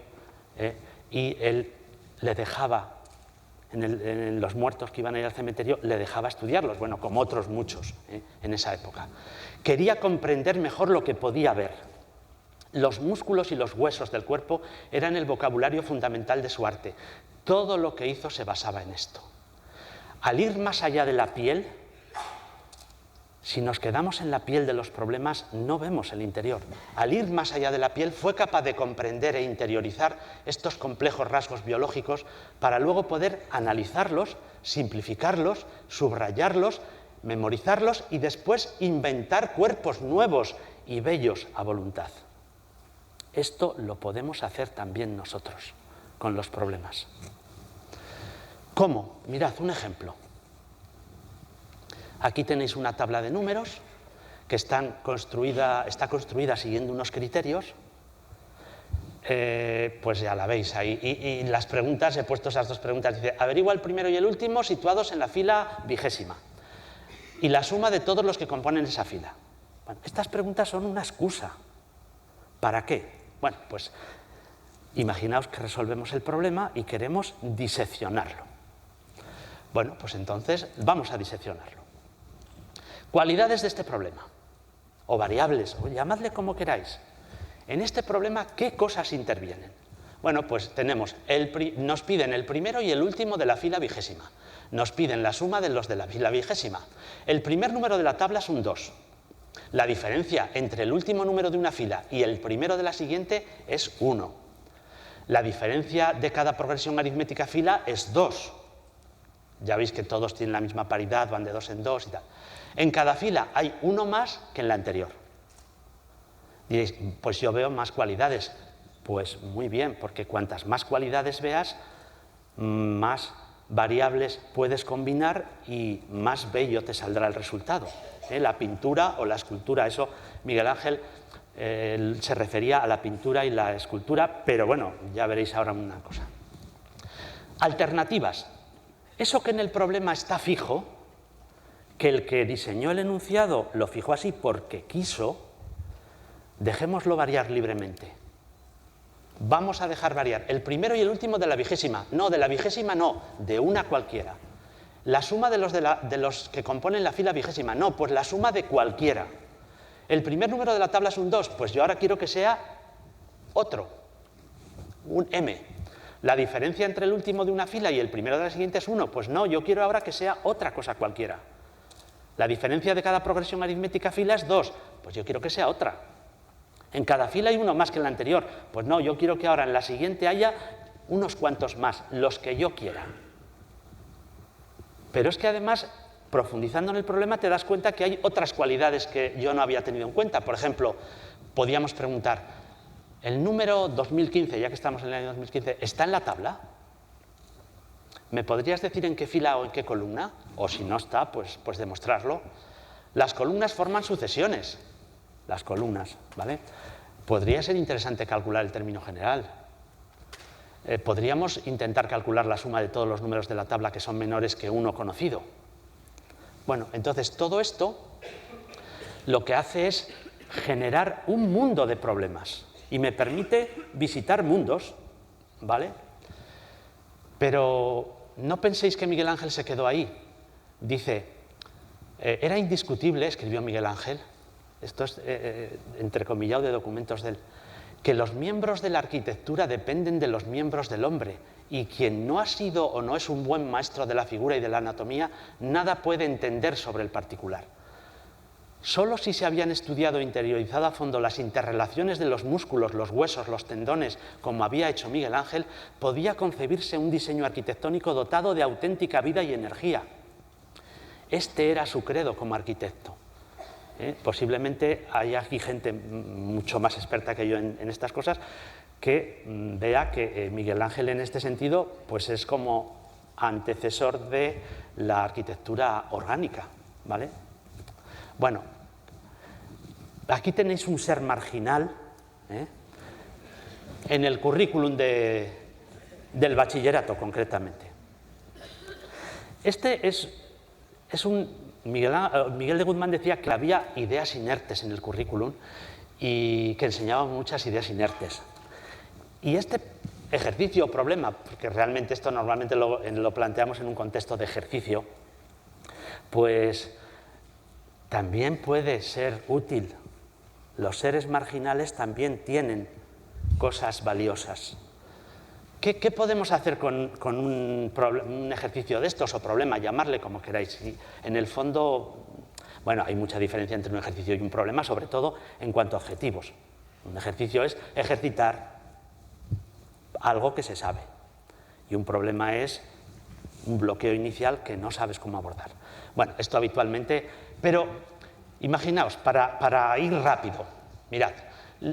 y él le dejaba, en los muertos que iban a ir al cementerio, le dejaba estudiarlos, bueno, como otros muchos en esa época. Quería comprender mejor lo que podía ver. Los músculos y los huesos del cuerpo eran el vocabulario fundamental de su arte. Todo lo que hizo se basaba en esto. Al ir más allá de la piel, si nos quedamos en la piel de los problemas, no vemos el interior. Al ir más allá de la piel, fue capaz de comprender e interiorizar estos complejos rasgos biológicos para luego poder analizarlos, simplificarlos, subrayarlos, memorizarlos y después inventar cuerpos nuevos y bellos a voluntad. Esto lo podemos hacer también nosotros con los problemas. ¿Cómo? Mirad, un ejemplo. Aquí tenéis una tabla de números que está construida siguiendo unos criterios. Pues ya la veis ahí. Y las preguntas, he puesto esas dos preguntas. Dice, averigua el primero y el último situados en la fila 20ª. Y la suma de todos los que componen esa fila. Bueno, estas preguntas son una excusa. ¿Para qué? Bueno, pues imaginaos que resolvemos el problema y queremos diseccionarlo. Bueno, pues entonces vamos a diseccionarlo. Cualidades de este problema. o variables, o llamadle como queráis. En este problema, ¿qué cosas intervienen? Bueno, pues nos piden el primero y el último de la fila vigésima. Nos piden la suma de los de la fila vigésima. El primer número de la tabla es un 2. La diferencia entre el último número de una fila y el primero de la siguiente es 1. La diferencia de cada progresión aritmética fila es 2. Ya veis que todos tienen la misma paridad, van de 2 en 2 y tal. En cada fila hay uno más que en la anterior. Diréis, pues yo veo más cualidades. Pues muy bien, porque cuantas más cualidades veas, más variables puedes combinar y más bello te saldrá el resultado. La pintura o la escultura, eso Miguel Ángel se refería a la pintura y la escultura, pero bueno, ya veréis ahora una cosa. Alternativas. Eso que en el problema está fijo, que el que diseñó el enunciado lo fijó así porque quiso, dejémoslo variar libremente. Vamos a dejar variar el primero y el último de la vigésima. No, de la vigésima no, de una cualquiera. La suma de los que componen la fila vigésima. No, pues la suma de cualquiera. El primer número de la tabla es un 2, pues yo ahora quiero que sea otro, un m. La diferencia entre el último de una fila y el primero de la siguiente es 1, pues no, yo quiero ahora que sea otra cosa cualquiera. La diferencia de cada progresión aritmética fila es 2, pues yo quiero que sea otra. En cada fila hay uno más que en la anterior. Pues no, yo quiero que ahora en la siguiente haya unos cuantos más, los que yo quiera. Pero es que además, profundizando en el problema, te das cuenta que hay otras cualidades que yo no había tenido en cuenta. Por ejemplo, podíamos preguntar, ¿el número 2015, ya que estamos en el año 2015, está en la tabla? ¿Me podrías decir en qué fila o en qué columna? O si no está, pues demostrarlo. Las columnas forman sucesiones. Las columnas, ¿vale? Podría ser interesante calcular el término general. Podríamos intentar calcular la suma de todos los números de la tabla que son menores que uno conocido. Bueno, entonces todo esto lo que hace es generar un mundo de problemas y me permite visitar mundos, ¿vale? Pero no penséis que Miguel Ángel se quedó ahí. Dice, era indiscutible, escribió Miguel Ángel, esto es entrecomillado de documentos de él, que los miembros de la arquitectura dependen de los miembros del hombre y quien no ha sido o no es un buen maestro de la figura y de la anatomía nada puede entender sobre el particular. Solo si se habían estudiado e interiorizado a fondo las interrelaciones de los músculos, los huesos, los tendones, como había hecho Miguel Ángel, podía concebirse un diseño arquitectónico dotado de auténtica vida y energía. Este era su credo como arquitecto. Posiblemente hay aquí gente mucho más experta que yo en estas cosas que vea que Miguel Ángel en este sentido pues es como antecesor de la arquitectura orgánica, ¿vale? Bueno, aquí tenéis un ser marginal en el currículum del bachillerato concretamente. Este es un... Miguel de Guzmán decía que había ideas inertes en el currículum y que enseñaban muchas ideas inertes. Y este ejercicio o problema, porque realmente esto normalmente lo planteamos en un contexto de ejercicio, pues también puede ser útil. Los seres marginales también tienen cosas valiosas. ¿Qué podemos hacer con un ejercicio de estos o problema? Llamarle como queráis. Y en el fondo, bueno, hay mucha diferencia entre un ejercicio y un problema, sobre todo en cuanto a objetivos. Un ejercicio es ejercitar algo que se sabe. Y un problema es un bloqueo inicial que no sabes cómo abordar. Bueno, esto habitualmente... Pero imaginaos, para ir rápido, mirad,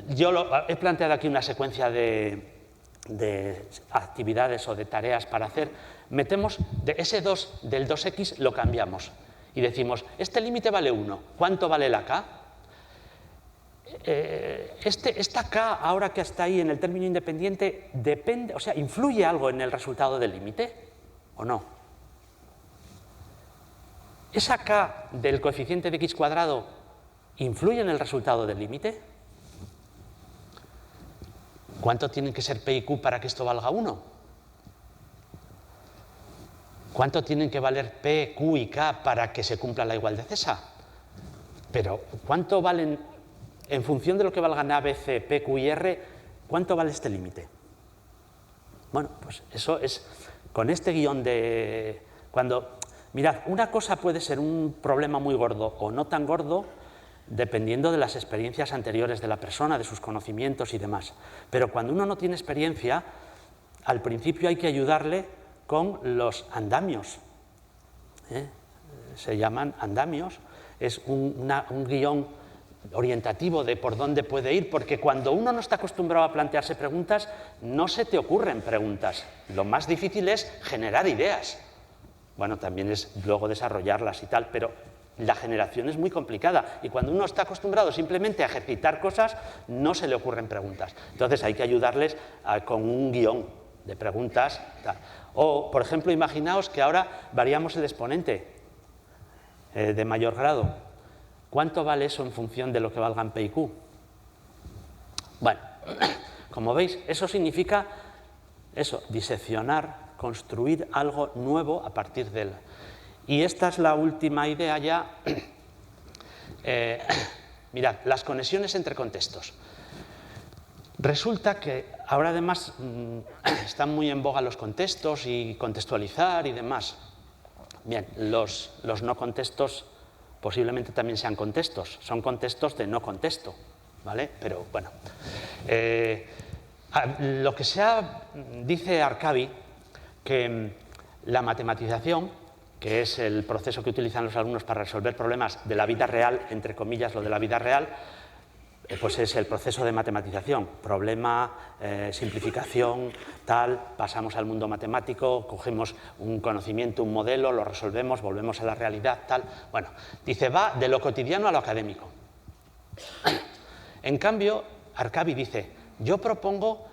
yo he planteado aquí una secuencia de actividades o de tareas para hacer, metemos de ese 2 del 2x lo cambiamos y decimos, este límite vale 1, ¿cuánto vale la k? Esta k, ahora que está ahí en el término independiente, depende, o sea, ¿influye algo en el resultado del límite o no? ¿Esa k del coeficiente de x cuadrado influye en el resultado del límite? ¿Cuánto tienen que ser P y Q para que esto valga 1? ¿Cuánto tienen que valer P, Q y K para que se cumpla la igual de César? Pero ¿cuánto valen, en función de lo que valgan A, B, C, P, Q y R, cuánto vale este límite? Bueno, pues eso es, con este guión de... Mirad, una cosa puede ser un problema muy gordo o no tan gordo, dependiendo de las experiencias anteriores de la persona, de sus conocimientos y demás. Pero cuando uno no tiene experiencia, al principio hay que ayudarle con los andamios. Se llaman andamios, es un guión orientativo de por dónde puede ir, porque cuando uno no está acostumbrado a plantearse preguntas, no se te ocurren preguntas. Lo más difícil es generar ideas. Bueno, también es luego desarrollarlas y tal, pero la generación es muy complicada y cuando uno está acostumbrado simplemente a ejercitar cosas, no se le ocurren preguntas. Entonces hay que ayudarles con un guión de preguntas. Tal. O, por ejemplo, imaginaos que ahora variamos el exponente de mayor grado. ¿Cuánto vale eso en función de lo que valgan P y Q? Bueno, como veis, eso significa diseccionar, construir algo nuevo a partir de él. Y esta es la última idea ya. Mirad, las conexiones entre contextos. Resulta que ahora además están muy en boga los contextos y contextualizar y demás. Bien, los no contextos posiblemente también sean contextos. Son contextos de no contexto, ¿vale? Pero bueno. Lo que dice Arkabi, que la matematización, que es el proceso que utilizan los alumnos para resolver problemas de la vida real, entre comillas lo de la vida real, pues es el proceso de matematización. Problema, simplificación, tal, pasamos al mundo matemático, cogemos un conocimiento, un modelo, lo resolvemos, volvemos a la realidad, tal. Bueno, dice, va de lo cotidiano a lo académico. En cambio, Arkabi dice, yo propongo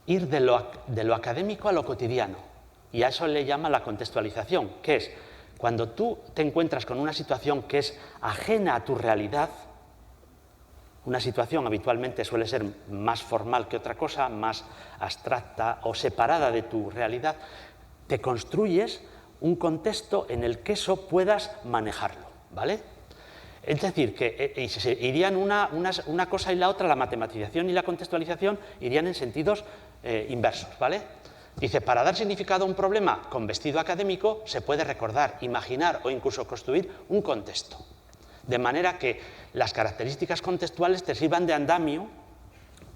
ir de lo académico a lo cotidiano. Y a eso le llama la contextualización, que es cuando tú te encuentras con una situación que es ajena a tu realidad. Una situación habitualmente suele ser más formal que otra cosa, más abstracta o separada de tu realidad, te construyes un contexto en el que eso puedas manejarlo, ¿vale? Es decir, que irían una cosa y la otra, la matematización y la contextualización, irían en sentidos inversos, ¿vale? Dice, para dar significado a un problema con vestido académico, se puede recordar, imaginar o incluso construir un contexto. De manera que las características contextuales te sirvan de andamio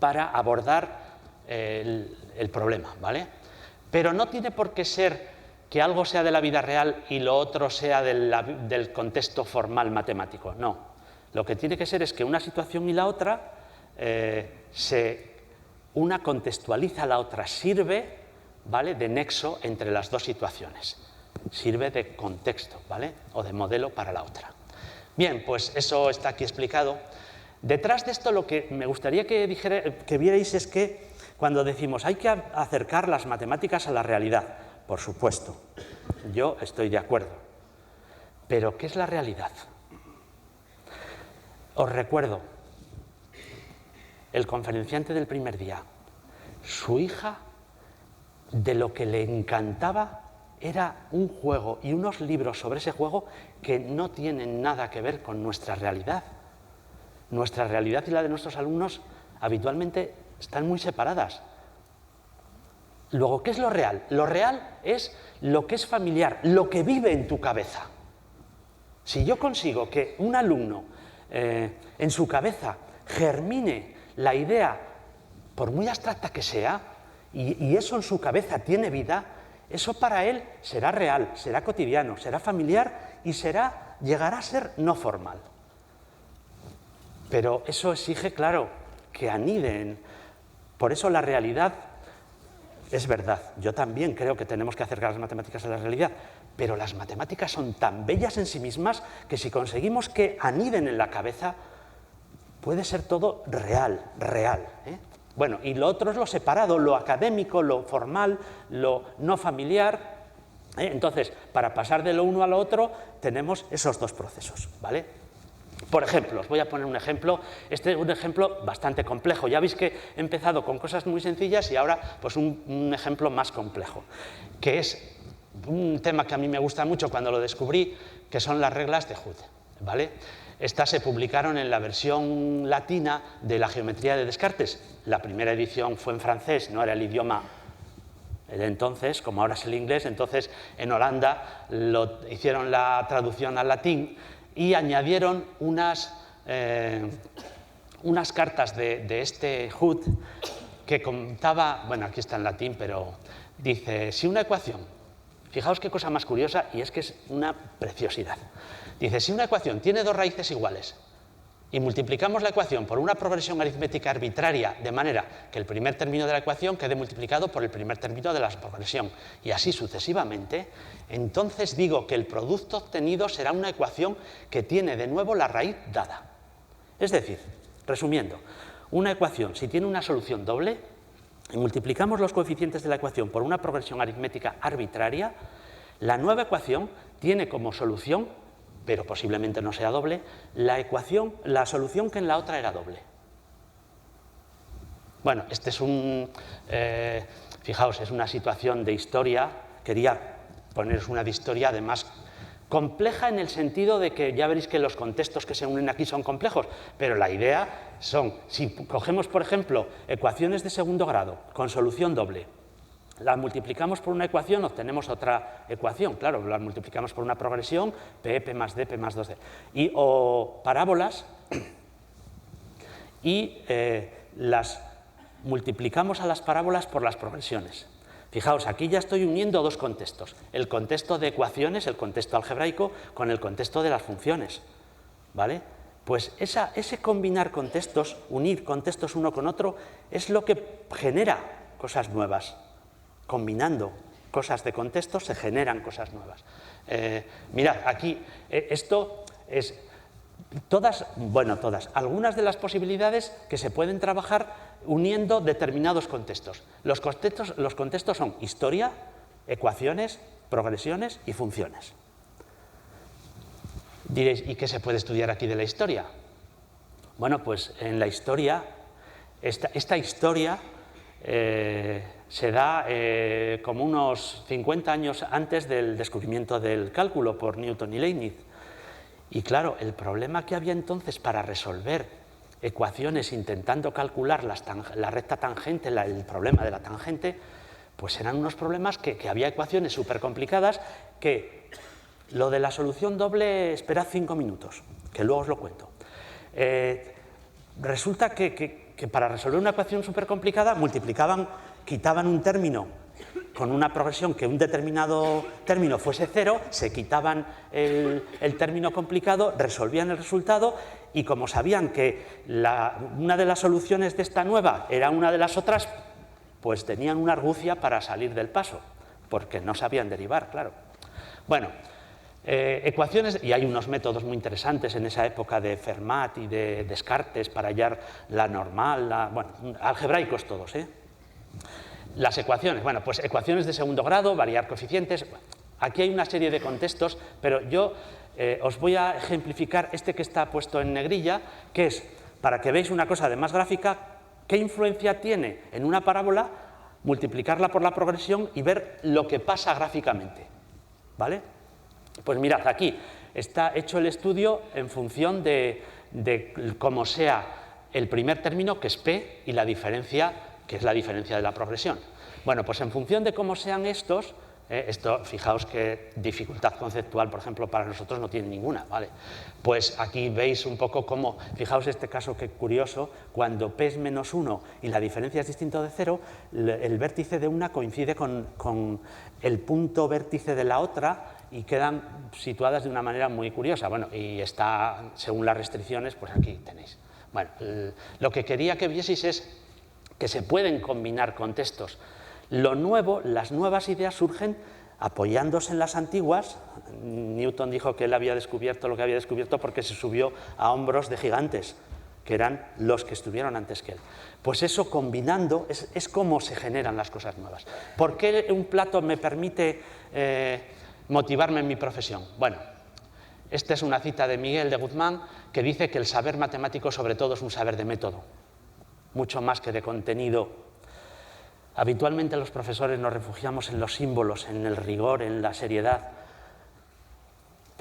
para abordar el problema, ¿vale? Pero no tiene por qué ser que algo sea de la vida real y lo otro sea del contexto formal matemático, no. Lo que tiene que ser es que una situación y la otra, una contextualiza a la otra, sirve, ¿vale?, de nexo entre las dos situaciones, sirve de contexto, ¿vale?, o de modelo para la otra. Bien, pues eso está aquí explicado. Detrás de esto lo que me gustaría que vierais es que cuando decimos hay que acercar las matemáticas a la realidad, por supuesto, yo estoy de acuerdo. Pero ¿qué es la realidad? Os recuerdo, el conferenciante del primer día, su hija, de lo que le encantaba era un juego y unos libros sobre ese juego que no tienen nada que ver con nuestra realidad. Nuestra realidad y la de nuestros alumnos habitualmente están muy separadas. Luego, ¿qué es lo real? Lo real es lo que es familiar, lo que vive en tu cabeza. Si yo consigo que un alumno en su cabeza germine la idea, por muy abstracta que sea, y eso en su cabeza tiene vida, eso para él será real, será cotidiano, será familiar y llegará a ser no formal. Pero eso exige, claro, que aniden. Por eso la realidad es verdad. Yo también creo que tenemos que acercar las matemáticas a la realidad, pero las matemáticas son tan bellas en sí mismas que si conseguimos que aniden en la cabeza, puede ser todo real, ¿eh? Bueno, y lo otro es lo separado, lo académico, lo formal, lo no familiar. Entonces, para pasar de lo uno a lo otro, tenemos esos dos procesos, ¿vale? Por ejemplo, os voy a poner un ejemplo. Este es un ejemplo bastante complejo. Ya veis que he empezado con cosas muy sencillas y ahora pues un ejemplo más complejo, que es un tema que a mí me gusta mucho cuando lo descubrí, que son las reglas de Hood. ¿vale? Estas se publicaron en la versión latina de la geometría de Descartes. La primera edición fue en francés, no era el idioma de entonces, como ahora es el inglés. Entonces en Holanda hicieron la traducción al latín y añadieron unas cartas de este Hood que contaba, bueno, aquí está en latín, pero dice, si una ecuación, fijaos qué cosa más curiosa, y es que es una preciosidad. Dice, si una ecuación tiene dos raíces iguales y multiplicamos la ecuación por una progresión aritmética arbitraria de manera que el primer término de la ecuación quede multiplicado por el primer término de la progresión y así sucesivamente, entonces digo que el producto obtenido será una ecuación que tiene de nuevo la raíz dada. Es decir, resumiendo, una ecuación, si tiene una solución doble y multiplicamos los coeficientes de la ecuación por una progresión aritmética arbitraria, la nueva ecuación tiene como solución, pero posiblemente no sea doble, la solución que en la otra era doble. Bueno, este es fijaos, es una situación de historia, quería poneros una de historia además compleja en el sentido de que ya veréis que los contextos que se unen aquí son complejos, pero la idea son, si cogemos por ejemplo ecuaciones de segundo grado con solución doble, la multiplicamos por una ecuación, obtenemos otra ecuación, claro, la multiplicamos por una progresión, p más d, p más 2d, o parábolas, y las multiplicamos a las parábolas por las progresiones. Fijaos, aquí ya estoy uniendo dos contextos, el contexto de ecuaciones, el contexto algebraico, con el contexto de las funciones, ¿vale? Pues ese combinar contextos, unir contextos uno con otro, es lo que genera cosas nuevas. Combinando cosas de contextos se generan cosas nuevas. Mirad, aquí, esto es algunas de las posibilidades que se pueden trabajar uniendo determinados contextos. Los contextos son historia, ecuaciones, progresiones y funciones. Diréis, ¿y qué se puede estudiar aquí de la historia? Bueno, pues en la historia, esta historia se da como unos 50 años antes del descubrimiento del cálculo por Newton y Leibniz. Y claro, el problema que había entonces para resolver ecuaciones intentando calcular la recta tangente, el problema de la tangente, pues eran unos problemas que había ecuaciones súper complicadas que lo de la solución doble, esperad 5 minutos, que luego os lo cuento. Resulta que para resolver una ecuación súper complicada quitaban un término con una progresión que un determinado término fuese cero, se quitaban el término complicado, resolvían el resultado y como sabían que una de las soluciones de esta nueva era una de las otras, pues tenían una argucia para salir del paso, porque no sabían derivar, claro. Bueno, ecuaciones, y hay unos métodos muy interesantes en esa época de Fermat y de Descartes para hallar la normal, bueno, algebraicos todos, Las ecuaciones, bueno, pues ecuaciones de segundo grado, variar coeficientes. Aquí hay una serie de contextos, pero yo os voy a ejemplificar este que está puesto en negrilla, que es, para que veáis una cosa de más gráfica, qué influencia tiene en una parábola multiplicarla por la progresión y ver lo que pasa gráficamente, ¿vale? Pues mirad, aquí está hecho el estudio en función de cómo sea el primer término, que es p, y la diferencia, que es la diferencia de la progresión. Bueno, pues en función de cómo sean estos, esto, fijaos qué dificultad conceptual, por ejemplo, para nosotros no tiene ninguna, ¿vale? Pues aquí veis un poco cómo, fijaos este caso que curioso, cuando p es menos 1 y la diferencia es distinto de 0, el vértice de una coincide con el punto vértice de la otra y quedan situadas de una manera muy curiosa. Bueno, y está, según las restricciones, pues aquí tenéis. Bueno, lo que quería que vieseis es que se pueden combinar contextos. Lo nuevo, las nuevas ideas surgen apoyándose en las antiguas. Newton dijo que él había descubierto lo que había descubierto porque se subió a hombros de gigantes, que eran los que estuvieron antes que él. Pues eso combinando es como se generan las cosas nuevas. ¿Por qué un plato me permite motivarme en mi profesión? Bueno, esta es una cita de Miguel de Guzmán que dice que el saber matemático sobre todo es un saber de método, mucho más que de contenido. Habitualmente los profesores nos refugiamos en los símbolos, en el rigor, en la seriedad.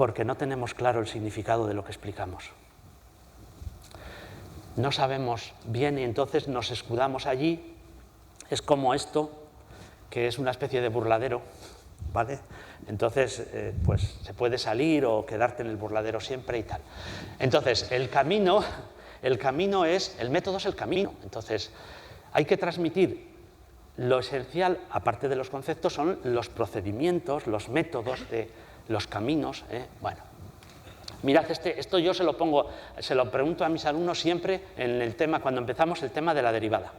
porque no tenemos claro el significado de lo que explicamos. No sabemos bien y entonces nos escudamos allí. Es como esto, que es una especie de burladero, ¿vale? Entonces, pues se puede salir o quedarte en el burladero siempre y tal. Entonces, el método es el camino. Entonces, hay que transmitir lo esencial, aparte de los conceptos, son los procedimientos, los métodos, los caminos. Bueno, mirad, esto yo se lo pregunto a mis alumnos siempre en el tema, cuando empezamos el tema de la derivada.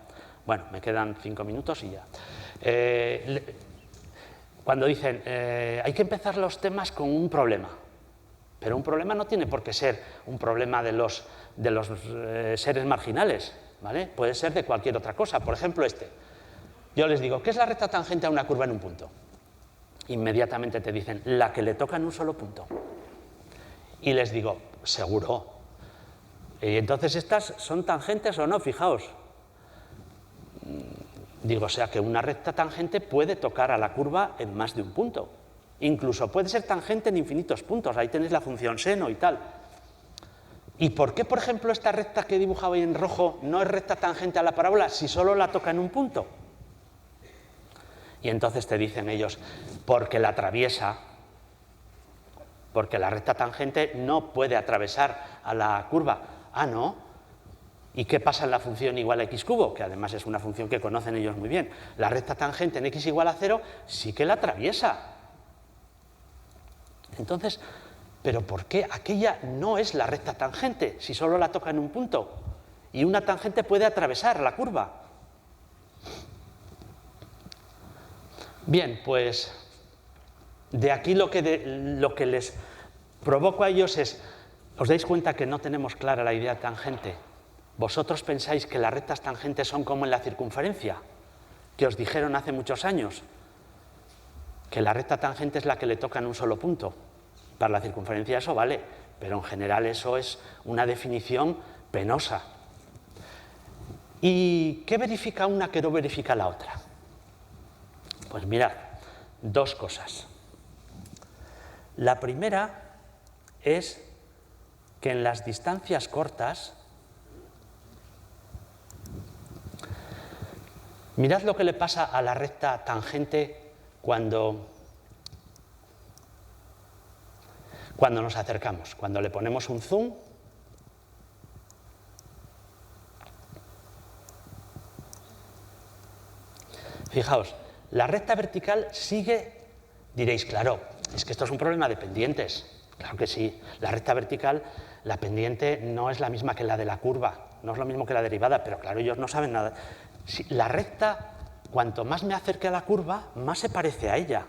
Bueno, me quedan 5 minutos y ya. Cuando dicen, hay que empezar los temas con un problema, pero un problema no tiene por qué ser un problema de los seres marginales, ¿vale? Puede ser de cualquier otra cosa. Por ejemplo, yo les digo, ¿qué es la recta tangente a una curva en un punto? Inmediatamente te dicen, la que le toca en un solo punto. Y les digo, seguro. Y entonces, ¿estas son tangentes o no? Fijaos. Digo, o sea que una recta tangente puede tocar a la curva en más de un punto. Incluso puede ser tangente en infinitos puntos. Ahí tenéis la función seno y tal. ¿Y por qué, por ejemplo, esta recta que he dibujado ahí en rojo no es recta tangente a la parábola si solo la toca en un punto? Y entonces te dicen ellos, porque la atraviesa, porque la recta tangente no puede atravesar a la curva. Ah, ¿no? ¿Y qué pasa en la función igual a x cubo? Que además es una función que conocen ellos muy bien. La recta tangente en x igual a 0 sí que la atraviesa. Entonces, ¿pero por qué aquella no es la recta tangente si solo la toca en un punto? Y una tangente puede atravesar la curva. Bien, pues de aquí lo que les provoco a ellos es, ¿os dais cuenta que no tenemos clara la idea de tangente? ¿Vosotros pensáis que las rectas tangentes son como en la circunferencia? Que os dijeron hace muchos años que la recta tangente es la que le toca en un solo punto. Para la circunferencia eso vale, pero en general eso es una definición penosa. ¿Y qué verifica una que no verifica la otra? Pues mirad, 2 cosas. La primera es que en las distancias cortas, mirad lo que le pasa a la recta tangente cuando nos acercamos, cuando le ponemos un zoom. Fijaos, la recta vertical sigue, diréis, claro, es que esto es un problema de pendientes. Claro que sí, la recta vertical, la pendiente no es la misma que la de la curva, no es lo mismo que la derivada, pero claro, ellos no saben nada. La recta, cuanto más me acerque a la curva, más se parece a ella.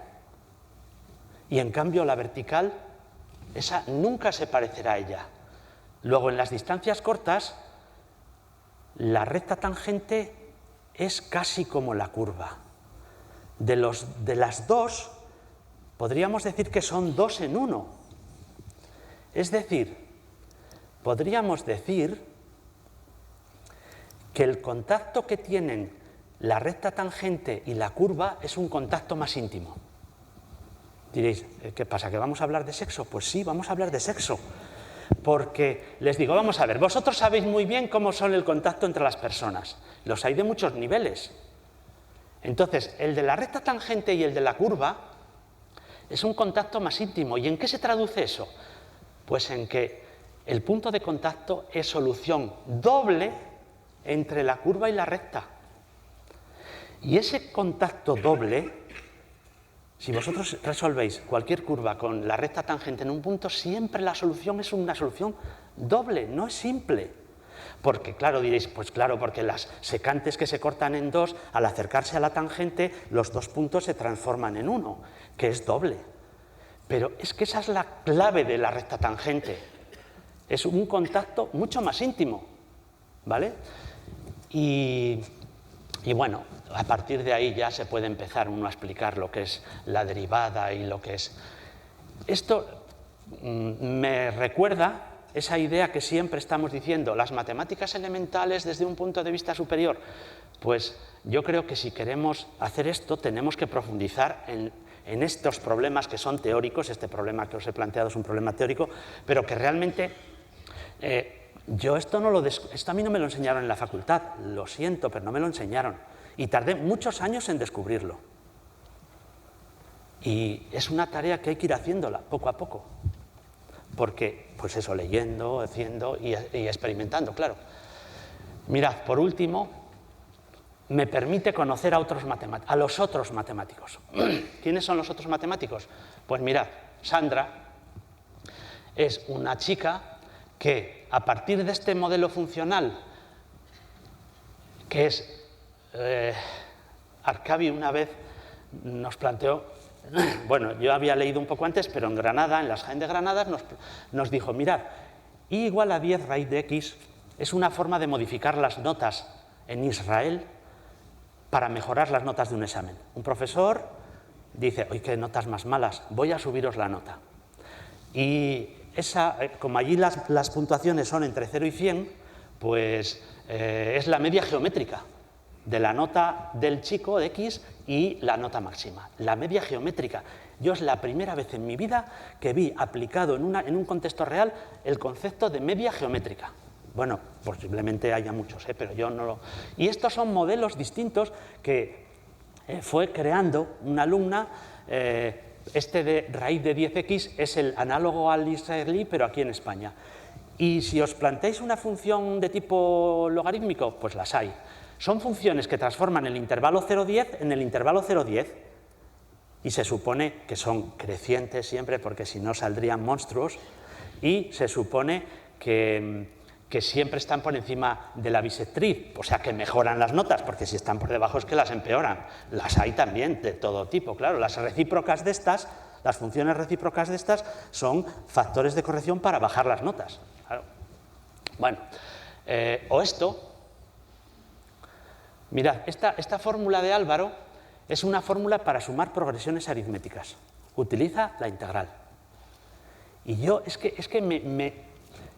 Y en cambio la vertical, esa nunca se parecerá a ella. Luego, en las distancias cortas, la recta tangente es casi como la curva. De las dos, podríamos decir que son 2 en 1. Es decir, podríamos decir que el contacto que tienen la recta tangente y la curva es un contacto más íntimo. Diréis, ¿qué pasa? ¿Que vamos a hablar de sexo? Pues sí, vamos a hablar de sexo. Porque les digo, vamos a ver, vosotros sabéis muy bien cómo son el contacto entre las personas. Los hay de muchos niveles. Entonces, el de la recta tangente y el de la curva es un contacto más íntimo. ¿Y en qué se traduce eso? Pues en que el punto de contacto es solución doble entre la curva y la recta. Y ese contacto doble, si vosotros resolvéis cualquier curva con la recta tangente en un punto, siempre la solución es una solución doble, no es simple. Porque, claro, diréis, pues claro, porque las secantes que se cortan en 2, al acercarse a la tangente, los 2 puntos se transforman en 1, que es doble. Pero es que esa es la clave de la recta tangente. Es un contacto mucho más íntimo, ¿vale? Y bueno, a partir de ahí ya se puede empezar uno a explicar lo que es la derivada y lo que es. Esto me recuerda esa idea que siempre estamos diciendo, las matemáticas elementales desde un punto de vista superior. Pues yo creo que si queremos hacer esto tenemos que profundizar en en estos problemas que son teóricos. Este problema que os he planteado es un problema teórico, pero que realmente yo esto a mí no me lo enseñaron en la facultad, lo siento, pero no me lo enseñaron. Y tardé muchos años en descubrirlo. Y es una tarea que hay que ir haciéndola poco a poco. Porque, pues eso, leyendo, haciendo y experimentando, claro. Mirad, por último, me permite conocer a los otros matemáticos. ¿Quiénes son los otros matemáticos? Pues mirad, Sandra es una chica que, a partir de este modelo funcional, que es Arcavi una vez nos planteó, bueno, yo había leído un poco antes, pero en Granada, en las Jaén de Granada, nos dijo, mirad, y igual a 10 raíz de x es una forma de modificar las notas en Israel para mejorar las notas de un examen. Un profesor dice, ¡ay, qué notas más malas! Voy a subiros la nota. Y como allí las puntuaciones son entre 0 y 100, pues es la media geométrica de la nota del chico de X y la nota máxima. La media geométrica. Yo es la primera vez en mi vida que vi aplicado en un contexto real el concepto de media geométrica. Bueno, posiblemente haya muchos, pero yo no lo... Y estos son modelos distintos que fue creando una alumna. Este de raíz de 10x es el análogo al israelí, pero aquí en España. Y si os planteáis una función de tipo logarítmico, pues las hay. Son funciones que transforman el intervalo 0,10 en el intervalo 0,10 y se supone que son crecientes siempre, porque si no saldrían monstruos, y se supone que siempre están por encima de la bisectriz, o sea que mejoran las notas, porque si están por debajo es que las empeoran. Las hay también de todo tipo, claro. Las recíprocas de estas, las funciones recíprocas de estas, son factores de corrección para bajar las notas. Claro. Bueno, o esto. Mirad, esta fórmula de Álvaro es una fórmula para sumar progresiones aritméticas. Utiliza la integral. Y yo es que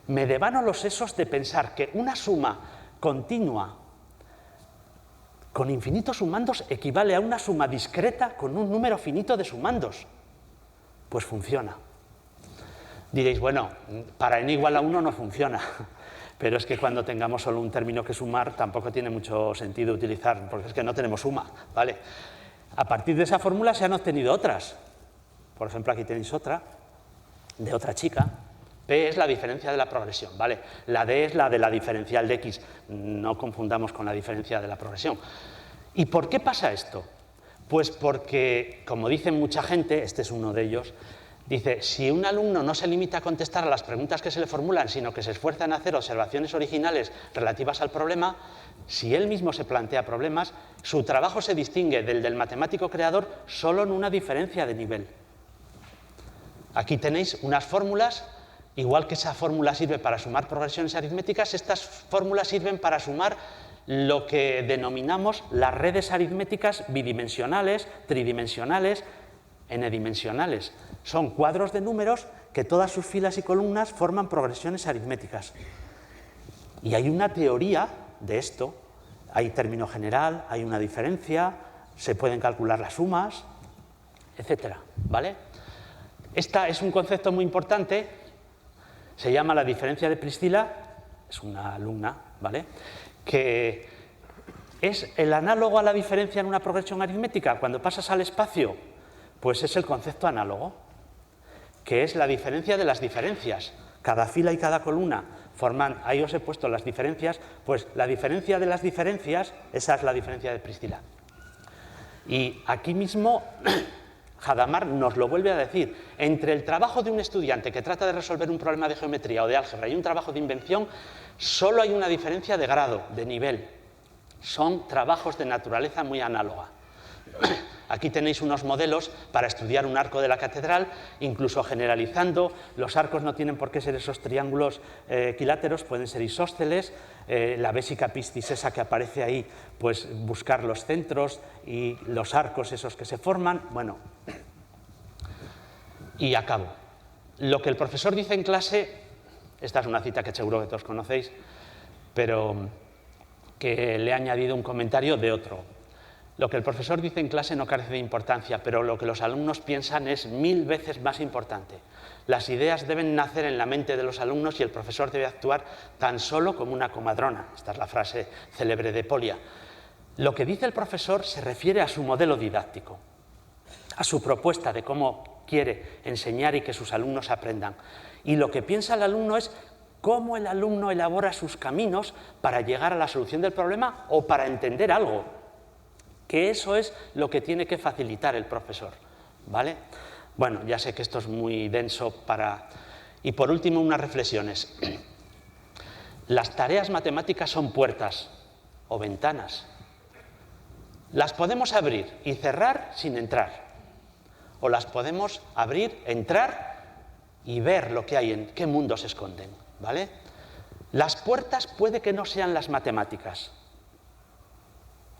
me devano los sesos de pensar que una suma continua con infinitos sumandos equivale a una suma discreta con un número finito de sumandos. Pues funciona. Diréis, bueno, para n igual a 1 no funciona. Pero es que cuando tengamos solo un término que sumar tampoco tiene mucho sentido utilizar, porque es que no tenemos suma, ¿vale? A partir de esa fórmula se han obtenido otras. Por ejemplo, aquí tenéis otra, de otra chica. P es la diferencia de la progresión, ¿vale? La D es la de la diferencial de X. No confundamos con la diferencia de la progresión. ¿Y por qué pasa esto? Pues porque, como dicen mucha gente, este es uno de ellos, dice, si un alumno no se limita a contestar a las preguntas que se le formulan, sino que se esfuerza en hacer observaciones originales relativas al problema, si él mismo se plantea problemas, su trabajo se distingue del matemático creador solo en una diferencia de nivel. Aquí tenéis unas fórmulas, igual que esa fórmula sirve para sumar progresiones aritméticas, estas fórmulas sirven para sumar lo que denominamos las redes aritméticas bidimensionales, tridimensionales, n-dimensionales. Son cuadros de números que todas sus filas y columnas forman progresiones aritméticas. Y hay una teoría de esto, hay término general, hay una diferencia, se pueden calcular las sumas, etcétera, ¿vale? Esta es un concepto muy importante, se llama la diferencia de Priscilla, es una alumna, ¿vale? Que es el análogo a la diferencia en una progresión aritmética. Cuando pasas al espacio, pues es el concepto análogo, que es la diferencia de las diferencias. Cada fila y cada columna forman, ahí os he puesto las diferencias, pues la diferencia de las diferencias, esa es la diferencia de Priscilla. Y aquí mismo Hadamard nos lo vuelve a decir. Entre el trabajo de un estudiante que trata de resolver un problema de geometría o de álgebra y un trabajo de invención, solo hay una diferencia de grado, de nivel. Son trabajos de naturaleza muy análoga. Aquí tenéis unos modelos para estudiar un arco de la catedral, incluso generalizando. Los arcos no tienen por qué ser esos triángulos equiláteros, pueden ser isósceles. La vésica piscis esa que aparece ahí, pues buscar los centros y los arcos esos que se forman. Bueno, y acabo. Lo que el profesor dice en clase, esta es una cita que seguro que todos conocéis, pero que le he añadido un comentario de otro. Lo que el profesor dice en clase no carece de importancia, pero lo que los alumnos piensan es 1000 veces más importante. Las ideas deben nacer en la mente de los alumnos y el profesor debe actuar tan solo como una comadrona. Esta es la frase célebre de Polya. Lo que dice el profesor se refiere a su modelo didáctico, a su propuesta de cómo quiere enseñar y que sus alumnos aprendan. Y lo que piensa el alumno es cómo el alumno elabora sus caminos para llegar a la solución del problema o para entender algo. Que eso es lo que tiene que facilitar el profesor, ¿vale? Bueno, ya sé que esto es muy denso para... Y por último, unas reflexiones. Las tareas matemáticas son puertas o ventanas. Las podemos abrir y cerrar sin entrar. O las podemos abrir, entrar y ver lo que hay, en qué mundo se esconden, ¿vale? Las puertas puede que no sean las matemáticas.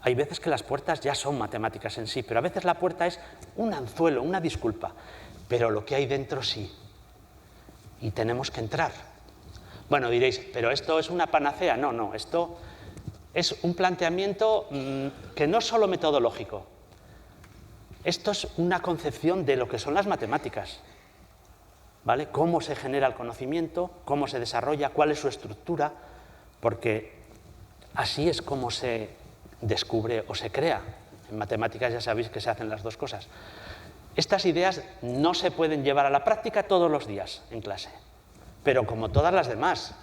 Hay veces que las puertas ya son matemáticas en sí, pero a veces la puerta es un anzuelo, una disculpa. Pero lo que hay dentro sí. Y tenemos que entrar. Bueno, diréis, ¿pero esto es una panacea? No, no, esto es un planteamiento que no es solo metodológico. Esto es una concepción de lo que son las matemáticas. ¿Vale? Cómo se genera el conocimiento, cómo se desarrolla, cuál es su estructura, porque así es como se descubre o se crea. En matemáticas ya sabéis que se hacen las dos cosas. Estas ideas no se pueden llevar a la práctica todos los días en clase, pero como todas las demás,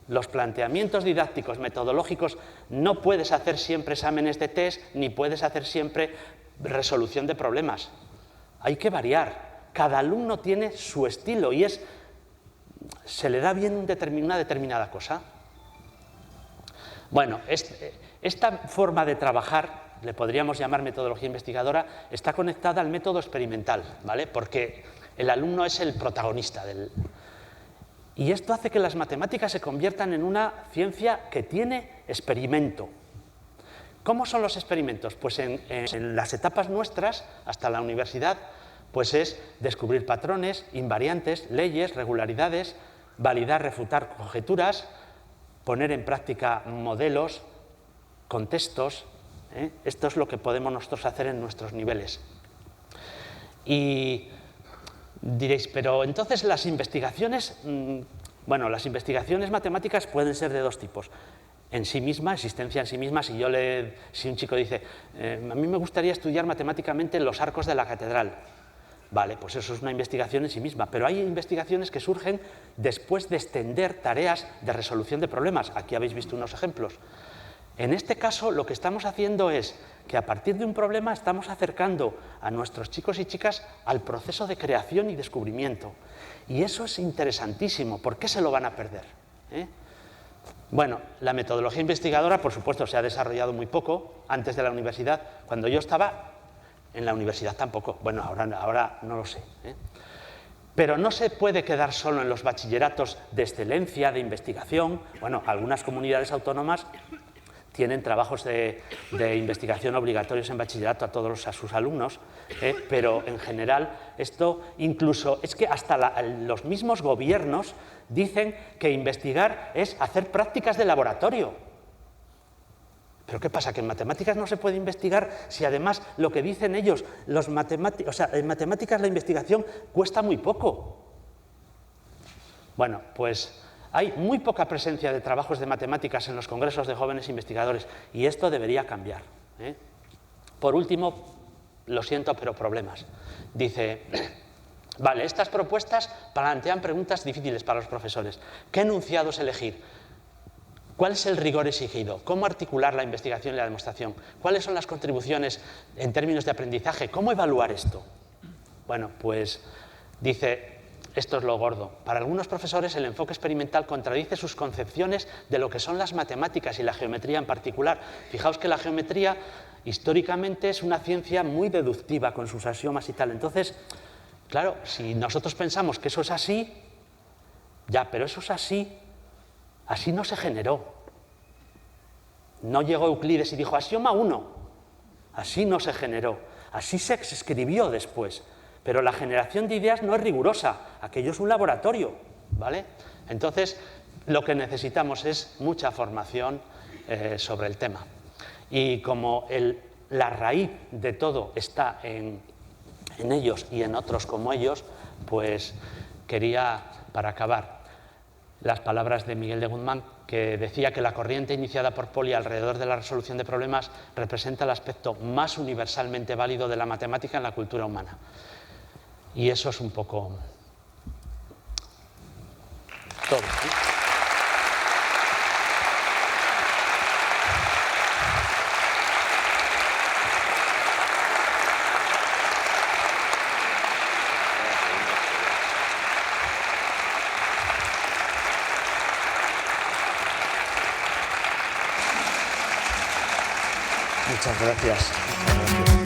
los planteamientos didácticos, metodológicos, no puedes hacer siempre exámenes de test, ni puedes hacer siempre resolución de problemas. Hay que variar. Cada alumno tiene su estilo y se le da bien una determinada cosa. Bueno, esta forma de trabajar, le podríamos llamar metodología investigadora, está conectada al método experimental, ¿vale? Porque el alumno es el protagonista Y esto hace que las matemáticas se conviertan en una ciencia que tiene experimento. ¿Cómo son los experimentos? Pues en las etapas nuestras, hasta la universidad, pues es descubrir patrones, invariantes, leyes, regularidades, validar, refutar conjeturas, poner en práctica modelos, contextos. Esto es lo que podemos nosotros hacer en nuestros niveles. Y diréis, pero entonces las investigaciones, bueno, las investigaciones matemáticas pueden ser de dos tipos. En sí misma, existencia en sí misma, si un chico dice, a mí me gustaría estudiar matemáticamente los arcos de la catedral. Vale, pues eso es una investigación en sí misma, pero hay investigaciones que surgen después de extender tareas de resolución de problemas. Aquí habéis visto unos ejemplos. En este caso, lo que estamos haciendo es que a partir de un problema estamos acercando a nuestros chicos y chicas al proceso de creación y descubrimiento. Y eso es interesantísimo. ¿Por qué se lo van a perder? Bueno, la metodología investigadora, por supuesto, se ha desarrollado muy poco antes de la universidad. Cuando yo estaba en la universidad tampoco. Bueno, ahora no lo sé. Pero no se puede quedar solo en los bachilleratos de excelencia, de investigación. Bueno, algunas comunidades autónomas tienen trabajos de investigación obligatorios en bachillerato a sus alumnos, pero en general esto incluso es que hasta los mismos gobiernos dicen que investigar es hacer prácticas de laboratorio. ¿Pero qué pasa? ¿Que en matemáticas no se puede investigar si además lo que dicen ellos, en matemáticas la investigación cuesta muy poco? Bueno, pues hay muy poca presencia de trabajos de matemáticas en los congresos de jóvenes investigadores y esto debería cambiar. Por último, lo siento, pero problemas. Dice, vale, estas propuestas plantean preguntas difíciles para los profesores. ¿Qué enunciados elegir? ¿Cuál es el rigor exigido? ¿Cómo articular la investigación y la demostración? ¿Cuáles son las contribuciones en términos de aprendizaje? ¿Cómo evaluar esto? Bueno, pues dice, esto es lo gordo. Para algunos profesores el enfoque experimental contradice sus concepciones de lo que son las matemáticas y la geometría en particular. Fijaos que la geometría históricamente es una ciencia muy deductiva con sus axiomas y tal. Entonces, claro, si nosotros pensamos que eso es así, ya, pero eso es así. Así no se generó. No llegó Euclides y dijo, axioma 1. Así no se generó. Así se escribió después. Pero la generación de ideas no es rigurosa. Aquello es un laboratorio, ¿vale? Entonces, lo que necesitamos es mucha formación sobre el tema. Y como el la raíz de todo está en ellos y en otros como ellos, pues quería, para acabar, las palabras de Miguel de Guzmán, que decía que la corriente iniciada por Pauli alrededor de la resolución de problemas representa el aspecto más universalmente válido de la matemática en la cultura humana. Y eso es un poco todo, ¿eh? Muchas gracias.